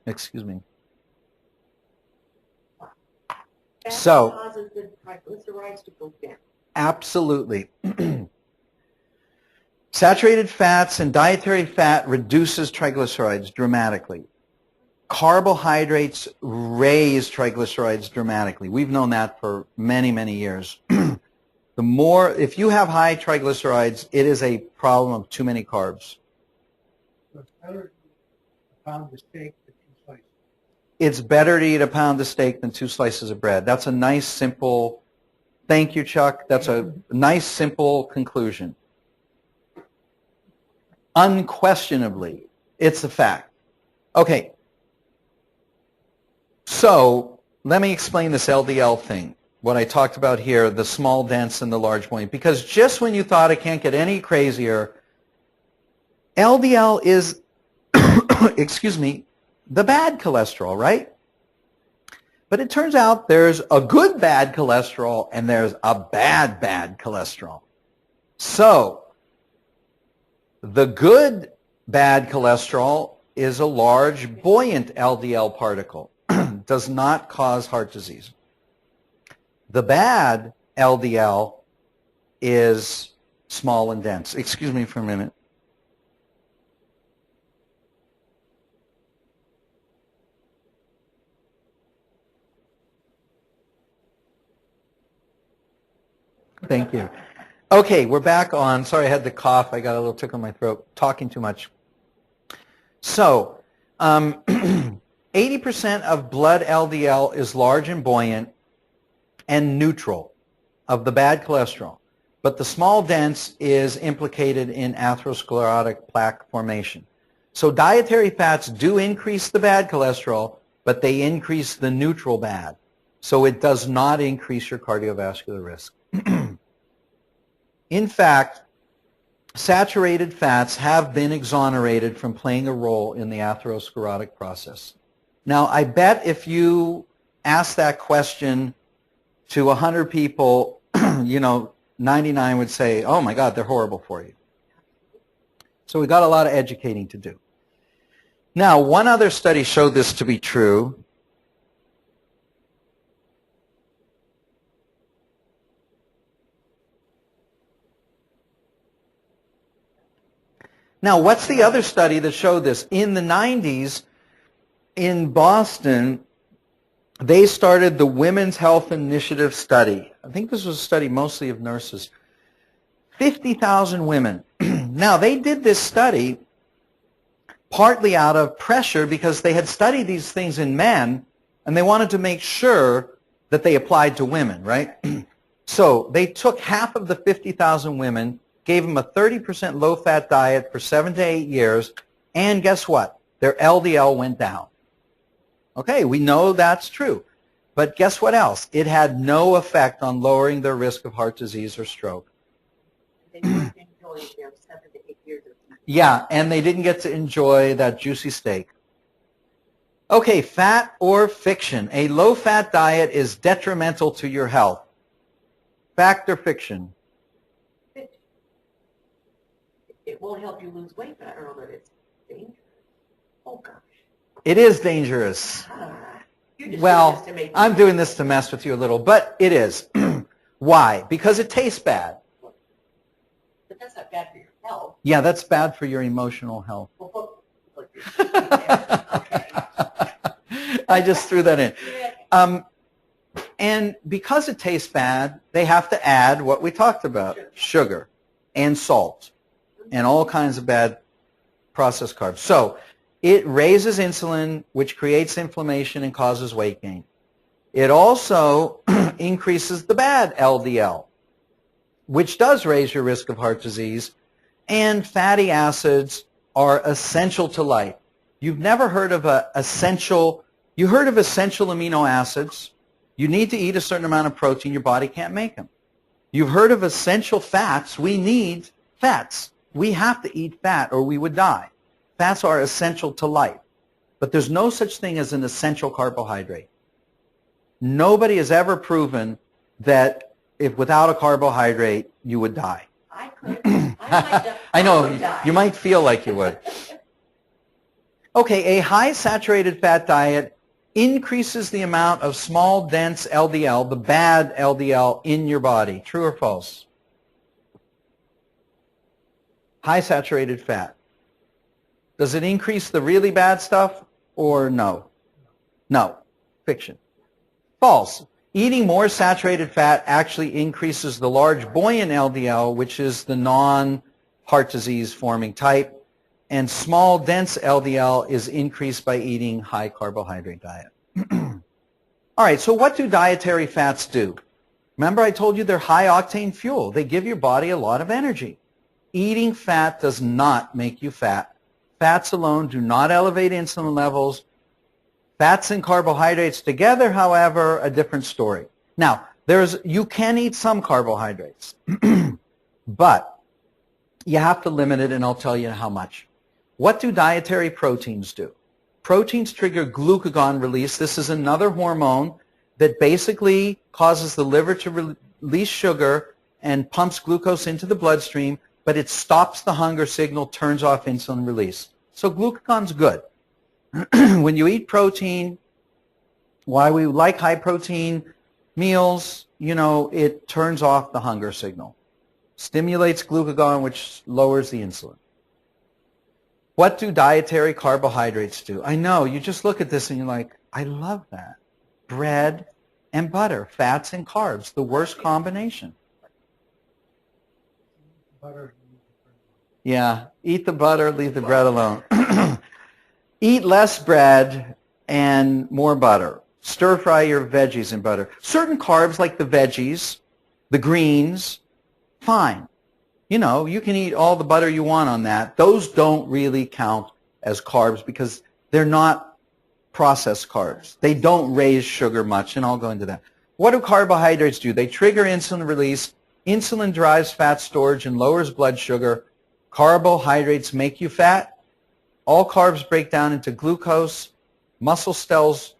Excuse me. So, causes the triglycerides to go down. Absolutely. Saturated fats and dietary fat reduces triglycerides dramatically. Carbohydrates raise triglycerides dramatically. We've known that for many, many years. If you have high triglycerides, it is a problem of too many carbs. So it's better to eat a pound of steak than 2 slices. It's better to eat a pound of steak than 2 slices of bread. That's a nice, simple, thank you, Chuck. That's a nice, simple conclusion. Unquestionably, it's a fact. Okay. So let me explain this LDL thing, what I talked about here, the small, dense, and the large buoyant. Because just when you thought it can't get any crazier, LDL is, excuse me, the bad cholesterol, right? But it turns out there's a good bad cholesterol and there's a bad cholesterol. So the good bad cholesterol is a large buoyant LDL particle. Does not cause heart disease. The bad LDL is small and dense. Excuse me for a minute. Thank you. Okay, we're back on. Sorry, I had the cough. I got a little tickle in my throat, talking too much. So, 80% of blood LDL is large and buoyant and neutral of the bad cholesterol. But the small dense is implicated in atherosclerotic plaque formation. So dietary fats do increase the bad cholesterol, but they increase the neutral bad. So it does not increase your cardiovascular risk. In fact, saturated fats have been exonerated from playing a role in the atherosclerotic process. Now, I bet if you ask that question to 100 people, 99 would say, oh my God, they're horrible for you. So we got a lot of educating to do. Now, one other study showed this to be true. Now, what's the other study that showed this? In the 90s, in Boston, they started the Women's Health Initiative study. I think this was a study mostly of nurses. 50,000 women. Now, they did this study partly out of pressure because they had studied these things in men, and they wanted to make sure that they applied to women, right? So they took half of the 50,000 women, gave them a 30% low-fat diet for 7 to 8 years, and guess what? Their LDL went down. Okay, we know that's true. But guess what else? It had no effect on lowering their risk of heart disease or stroke. They weren't enjoying their 7 to 8 years of life. Yeah, and they didn't get to enjoy that juicy steak. Okay, fat or fiction? A low-fat diet is detrimental to your health. Fact or fiction? It won't help you lose weight, but I don't know that it's dangerous. Oh, gosh. It is dangerous. You're just Well, doing this to make I'm doing this to mess with you a little, but it is. Why? Because it tastes bad. But that's not bad for your health. Yeah, that's bad for your emotional health. Okay. I just threw that in. And because it tastes bad, they have to add what we talked about, sugar and salt and all kinds of bad processed carbs. So it raises insulin, which creates inflammation and causes weight gain. It also increases the bad LDL, which does raise your risk of heart disease. And fatty acids are essential to life. You've never heard of you heard of essential amino acids. You need to eat a certain amount of protein. Your body can't make them. You've heard of essential fats. We need fats. We have to eat fat or we would die. Fats are essential to life. But there's no such thing as an essential carbohydrate. Nobody has ever proven that if without a carbohydrate, you would die. I could. I know, would die. you might feel like you would. Okay, a high saturated fat diet increases the amount of small, dense LDL, the bad LDL, in your body. True or false? High saturated fat. Does it increase the really bad stuff or no? No. Fiction. False. Eating more saturated fat actually increases the large buoyant LDL, which is the non-heart disease forming type, and small dense LDL is increased by eating high carbohydrate diet. All right, so what do dietary fats do? Remember I told you they're high octane fuel. They give your body a lot of energy. Eating fat does not make you fat. Fats alone do not elevate insulin levels. Fats and carbohydrates together, however, a different story. Now, you can eat some carbohydrates, but you have to limit it, and I'll tell you how much. What do dietary proteins do? Proteins trigger glucagon release. This is another hormone that basically causes the liver to release sugar and pumps glucose into the bloodstream, but it stops the hunger signal, turns off insulin release. So glucagon's good. When you eat protein, why we like high protein meals, you know, it turns off the hunger signal. Stimulates glucagon, which lowers the insulin. What do dietary carbohydrates do? I know, you just look at this and you're like, I love that. Bread and butter, fats and carbs, the worst combination. Butter. Yeah, eat the butter, leave the bread alone. Eat less bread and more butter. Stir fry your veggies in butter. Certain carbs like the veggies, the greens, fine. You know, you can eat all the butter you want on that. Those don't really count as carbs because they're not processed carbs. They don't raise sugar much, and I'll go into that. What do carbohydrates do? They trigger insulin release. Insulin drives fat storage and lowers blood sugar. Carbohydrates make you fat. All carbs break down into glucose. Muscle cells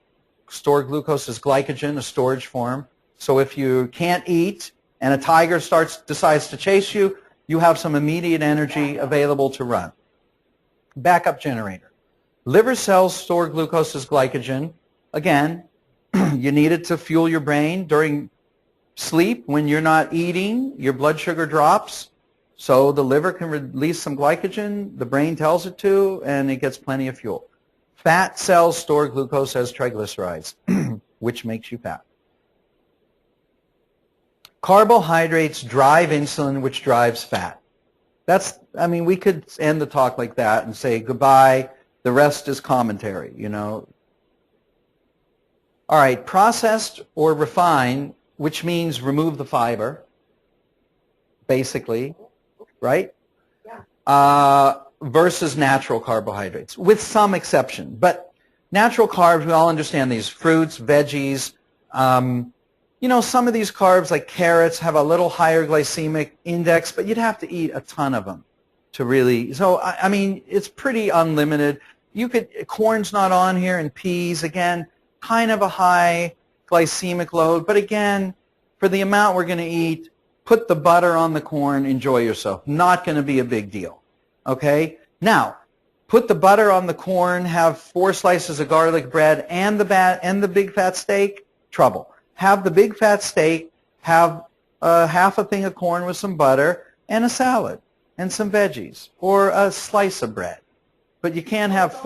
store glucose as glycogen, a storage form. So if you can't eat and a tiger decides to chase you, you have some immediate energy available to run. Backup generator. Liver cells store glucose as glycogen. Again, you need it to fuel your brain. During sleep, when you're not eating, your blood sugar drops. So the liver can release some glycogen, the brain tells it to, and it gets plenty of fuel. Fat cells store glucose as triglycerides, which makes you fat. Carbohydrates drive insulin, which drives fat. That's, I mean, we could end the talk like that and say goodbye, the rest is commentary, you know. All right, processed or refined, which means remove the fiber, basically, right? Yeah. Versus natural carbohydrates, with some exception. But natural carbs, we all understand these, fruits, veggies. You know, some of these carbs, like carrots, have a little higher glycemic index, but you'd have to eat a ton of them to really, so, I mean, it's pretty unlimited. You could, corn's not on here, and peas, again, kind of a high glycemic load, but again, for the amount we're going to eat, put the butter on the corn, enjoy yourself. Not going to be a big deal, okay? Now, put the butter on the corn, have 4 slices of garlic bread and the big fat steak, trouble. Have the big fat steak, have half a thing of corn with some butter, and a salad, and some veggies, or a slice of bread. But you can't have...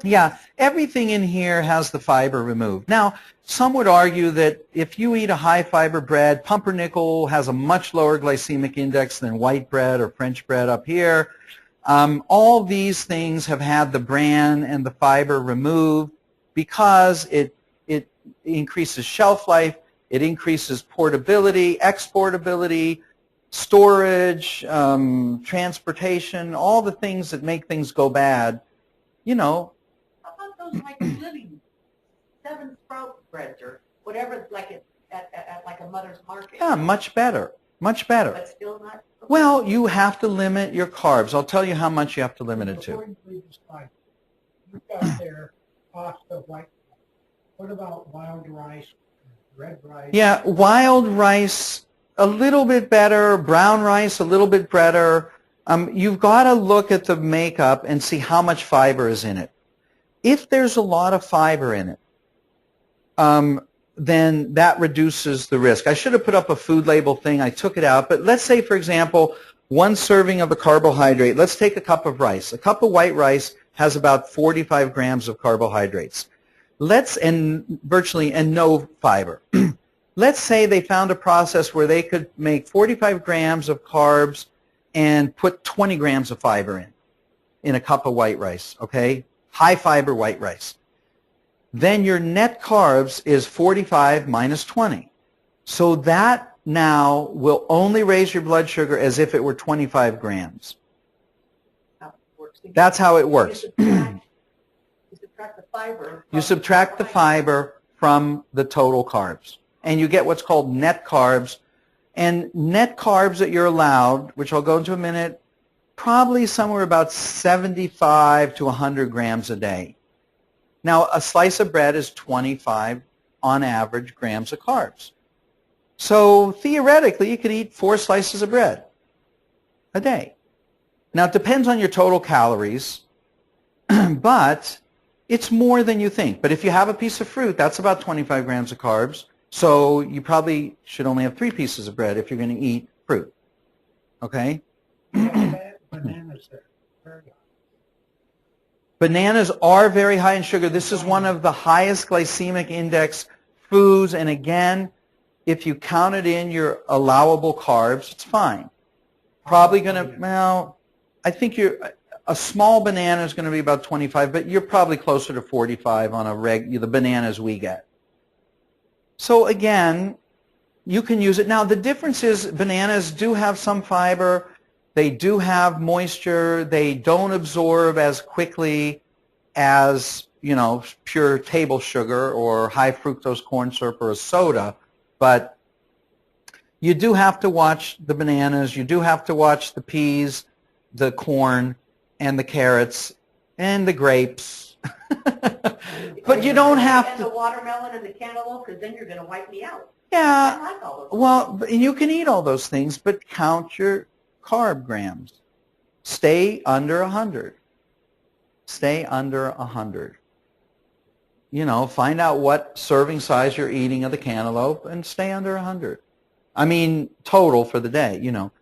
Yeah, everything in here has the fiber removed. Now, some would argue that if you eat a high-fiber bread, pumpernickel has a much lower glycemic index than white bread or French bread up here. All these things have had the bran and the fiber removed because it increases shelf life, it increases portability, exportability, storage, transportation, all the things that make things go bad, you know. How about those like living 7 sprout breads or whatever, like at like a Mother's Market? Yeah, much better, much better. But still not. Well, you have to limit your carbs. I'll tell you how much you have to limit it to. Before you leave this slide, you've got there pasta, white. What about wild rice, red rice? Yeah, wild rice, a little bit better. Brown rice, a little bit better. You've got to look at the makeup and see how much fiber is in it. If there's a lot of fiber in it, then that reduces the risk. I should have put up a food label thing. I took it out. But let's say, for example, 1 serving of a carbohydrate. Let's take a cup of rice. A cup of white rice has about 45 grams of carbohydrates. Virtually no fiber. Let's say they found a process where they could make 45 grams of carbs and put 20 grams of fiber in a cup of white rice, okay? High fiber white rice. Then your net carbs is 45 minus 20. So that now will only raise your blood sugar as if it were 25 grams. That's how it works. You subtract the fiber from the total carbs, and you get what's called net carbs. And net carbs that you're allowed, which I'll go into in a minute, Probably somewhere about 75 to 100 grams a day. Now, a slice of bread is 25, on average, grams of carbs. So theoretically, you could eat 4 slices of bread a day. Now, it depends on your total calories, but it's more than you think. But if you have a piece of fruit, that's about 25 grams of carbs. So you probably should only have 3 pieces of bread if you're going to eat fruit. Okay? Bananas are very high. Bananas are very high in sugar. This is one of the highest glycemic index foods. And again, if you count it in your allowable carbs, it's fine. Probably going to, well, I think a small banana is going to be about 25, but you're probably closer to 45 on the bananas we get. So again, you can use it. Now, the difference is bananas do have some fiber. They do have moisture. They don't absorb as quickly as, you know, pure table sugar or high fructose corn syrup or a soda. But you do have to watch the bananas. You do have to watch the peas, the corn, and the carrots, and the grapes. But you don't have and to. the watermelon and the cantaloupe, because then you're going to wipe me out. Yeah. I like all those. Well, you can eat all those things, but count your carb grams. Stay under 100. Stay under 100. You know, find out what serving size you're eating of the cantaloupe and stay under 100. I mean, total for the day, you know.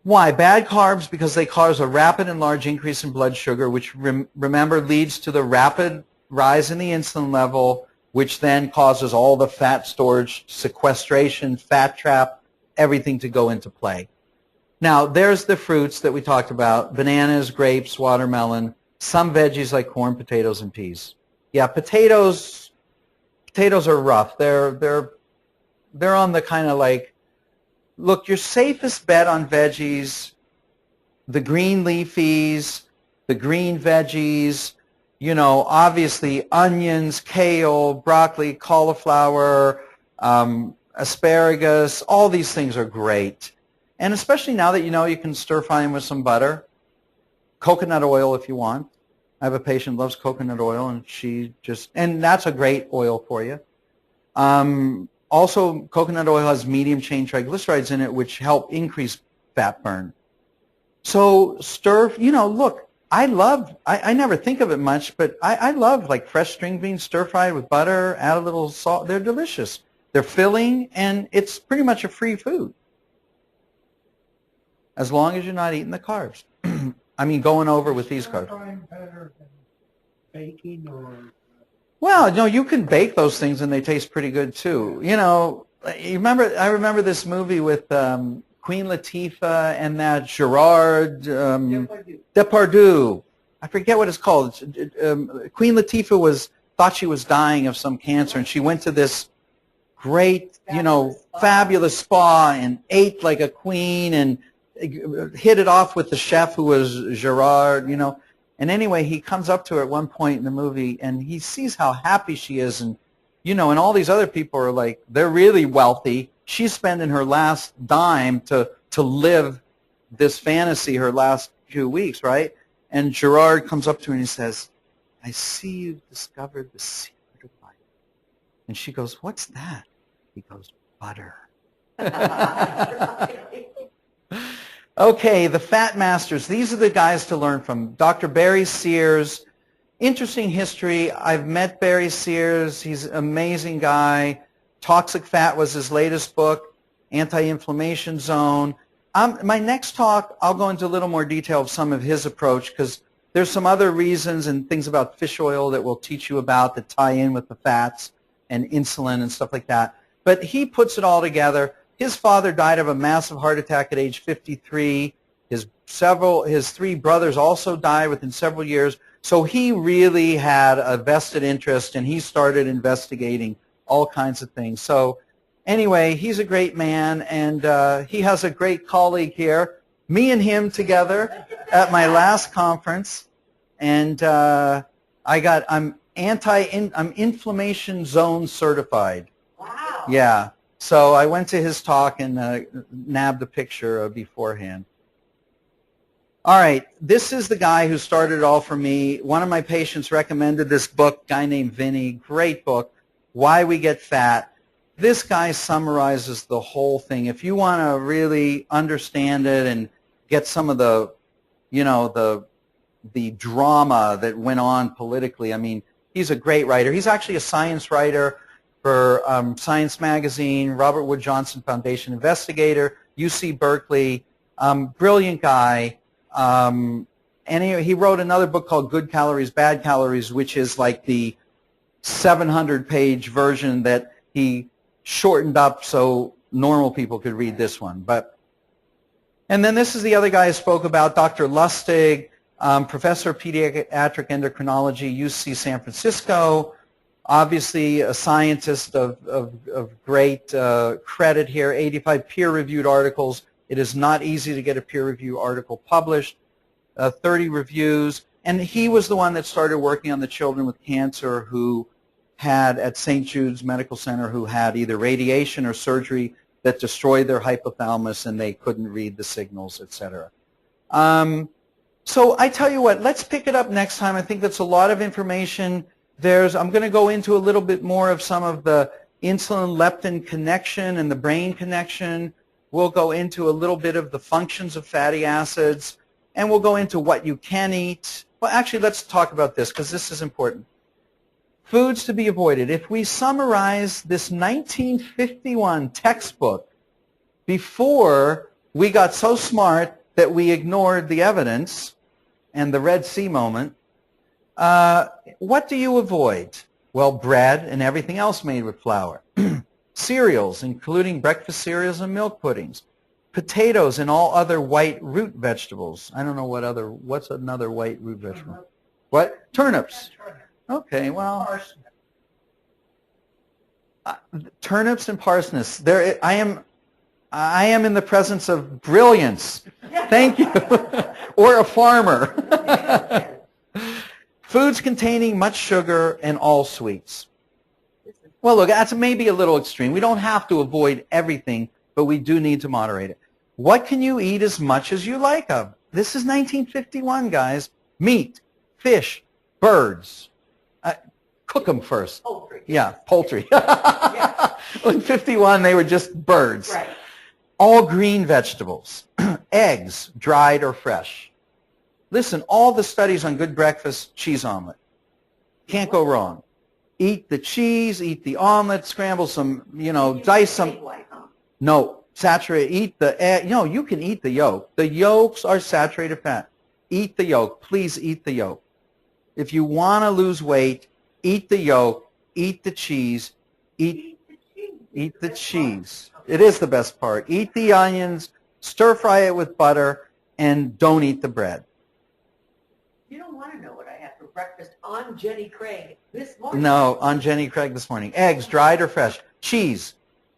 Why? Bad carbs, because they cause a rapid and large increase in blood sugar, which, remember, leads to the rapid rise in the insulin level, which then causes all the fat storage, sequestration, fat trap, everything to go into play. Now, there's the fruits that we talked about: bananas, grapes, watermelon, some veggies like corn, potatoes, and peas. Yeah, potatoes are rough. They're on the kind of like, look, your safest bet on veggies, the green leafies, the green veggies, you know, obviously onions, kale, broccoli, cauliflower, asparagus, all these things are great. And especially now that you know you can stir fry them with some butter, coconut oil if you want. I have a patient who loves coconut oil, and that's a great oil for you. Also, coconut oil has medium chain triglycerides in it, which help increase fat burn. So you know, look, I never think of it much, but I love like fresh string beans stir fried with butter, add a little salt. They're delicious. They're filling, and it's pretty much a free food, as long as you're not eating the carbs. I mean, going over with these carbs. Better than baking or? Well, no, you can bake those things and they taste pretty good too. You know, I remember this movie with Queen Latifah and that Gerard Depardieu. I forget what it's called. Queen Latifah thought she was dying of some cancer, and she went to this great, you know, fabulous spa and ate like a queen and hit it off with the chef who was Gerard, you know. And anyway, he comes up to her at one point in the movie, and he sees how happy she is, and, you know, and all these other people are like, they're really wealthy. She's spending her last dime to live this fantasy her last few weeks, right? And Gerard comes up to her and he says, "I see you've discovered the secret of life." And she goes, "What's that?" He goes, "Butter." Okay, the fat masters. These are the guys to learn from. Dr. Barry Sears. Interesting history. I've met Barry Sears. He's an amazing guy. Toxic Fat was his latest book, Anti-Inflammation Zone. My next talk, I'll go into a little more detail of some of his approach, because there's some other reasons and things about fish oil that we'll teach you about that tie in with the fats and insulin and stuff like that. But he puts it all together. His father died of a massive heart attack at age 53. His 3 brothers also died within several years. So he really had a vested interest, and he started investigating all kinds of things. So anyway, he's a great man, and he has a great colleague here, me and him together at my last conference. And I'm inflammation zone certified. Wow. Yeah. So I went to his talk and nabbed a picture beforehand. All right, this is the guy who started it all for me. One of my patients recommended this book, a guy named Vinny, great book, Why We Get Fat. This guy summarizes the whole thing. If you want to really understand it and get some of the, you know, the drama that went on politically, I mean, he's a great writer. He's actually a science writer for Science Magazine, Robert Wood Johnson Foundation investigator, UC Berkeley, brilliant guy. And he wrote another book called Good Calories, Bad Calories, which is like the 700-page version that he shortened up so normal people could read this one. And then this is the other guy I spoke about, Dr. Lustig, professor of pediatric endocrinology, UC San Francisco, obviously a scientist of great credit here, 85 peer-reviewed articles. It is not easy to get a peer-reviewed article published, 30 reviews, and he was the one that started working on the children with cancer who had, at St. Jude's Medical Center, who had either radiation or surgery that destroyed their hypothalamus and they couldn't read the signals, etc. So I tell you what, let's pick it up next time. I think that's a lot of information. I'm going to go into a little bit more of some of the insulin-leptin connection and the brain connection. We'll go into a little bit of the functions of fatty acids, and we'll go into what you can eat. Well, actually, let's talk about this because this is important. Foods to be avoided. If we summarize this 1951 textbook before we got so smart that we ignored the evidence and the Red Sea moment, what do you avoid? Well, bread and everything else made with flour. Cereals, including breakfast cereals and milk puddings. Potatoes and all other white root vegetables. I don't know what's another white root vegetable? What? Turnips. Okay, well, turnips and parsnips. I am in the presence of brilliance. Thank you. Or a farmer. Foods containing much sugar and all sweets. Well, look, that's maybe a little extreme. We don't have to avoid everything, but we do need to moderate it. What can you eat as much as you like of? This is 1951, guys. Meat, fish, birds. Cook them first. Poultry. Yeah, poultry. Yeah. In 51, they were just birds. Right. All green vegetables. Eggs, dried or fresh. Listen, all the studies on good breakfast, cheese omelet. Can't go wrong. Eat the cheese, eat the omelet, scramble some, dice some. White, huh? No, saturate, eat the egg. No, you can eat the yolk. The yolks are saturated fat. Eat the yolk. Please eat the yolk. If you want to lose weight, eat the yolk, eat the cheese, eat the cheese. It is the best part. Eat the onions, stir fry it with butter, and don't eat the bread. You don't want to know what I had for breakfast on Jenny Craig this morning. No, on Jenny Craig this morning. Eggs, dried or fresh. Cheese.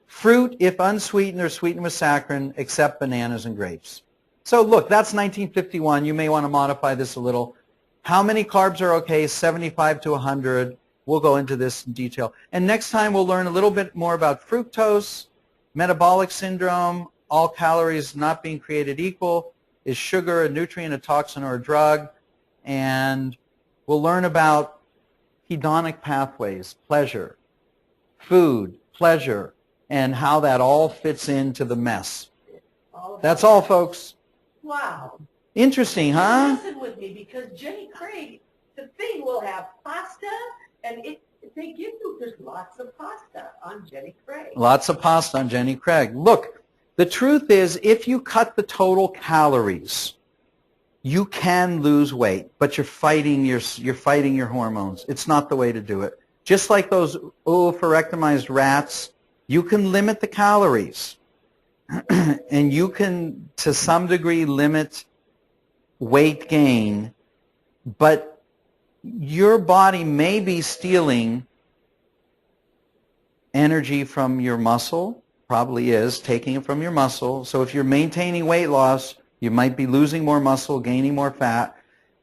Fruit, if unsweetened or sweetened with saccharin, except bananas and grapes. So look, that's 1951. You may want to modify this a little. How many carbs are okay? 75 to 100. We'll go into this in detail. And next time we'll learn a little bit more about fructose, metabolic syndrome, all calories not being created equal. Is sugar a nutrient, a toxin, or a drug? And we'll learn about hedonic pathways, pleasure, food, pleasure, and how that all fits into the mess. That's all, folks. Wow. Interesting, huh? Listen with me, because Jenny Craig, the thing will have pasta, and they give you, there's lots of pasta on Jenny Craig. Lots of pasta on Jenny Craig. Look, the truth is, if you cut the total calories, you can lose weight, but you're fighting your hormones. It's not the way to do it. Just like those oophorectomized rats, you can limit the calories, and you can, to some degree, limit weight gain, but your body may be stealing energy from your muscle, probably is, taking it from your muscle. So if you're maintaining weight loss, you might be losing more muscle, gaining more fat,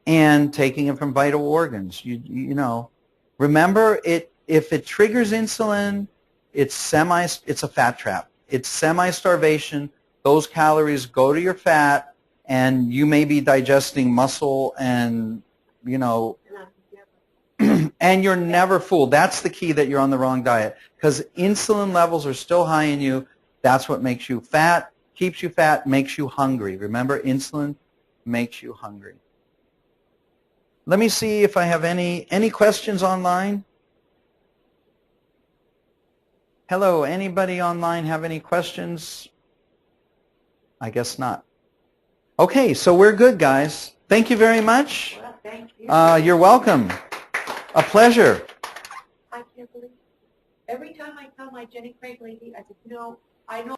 and taking it from vital organs. Remember, if it triggers insulin, it's a fat trap. It's semi-starvation. Those calories go to your fat, and you may be digesting muscle and, you know, and you're never full. That's the key, that you're on the wrong diet, because insulin levels are still high in you. That's what makes you fat, keeps you fat, makes you hungry. Remember, insulin makes you hungry. Let me see if I have any questions online. Hello, anybody online have any questions? I guess not. Okay, so we're good, guys. Thank you very much. Well, thank you. You're welcome. A pleasure. I can't believe it. Every time I tell my Jenny Craig lady, I said, you know, I know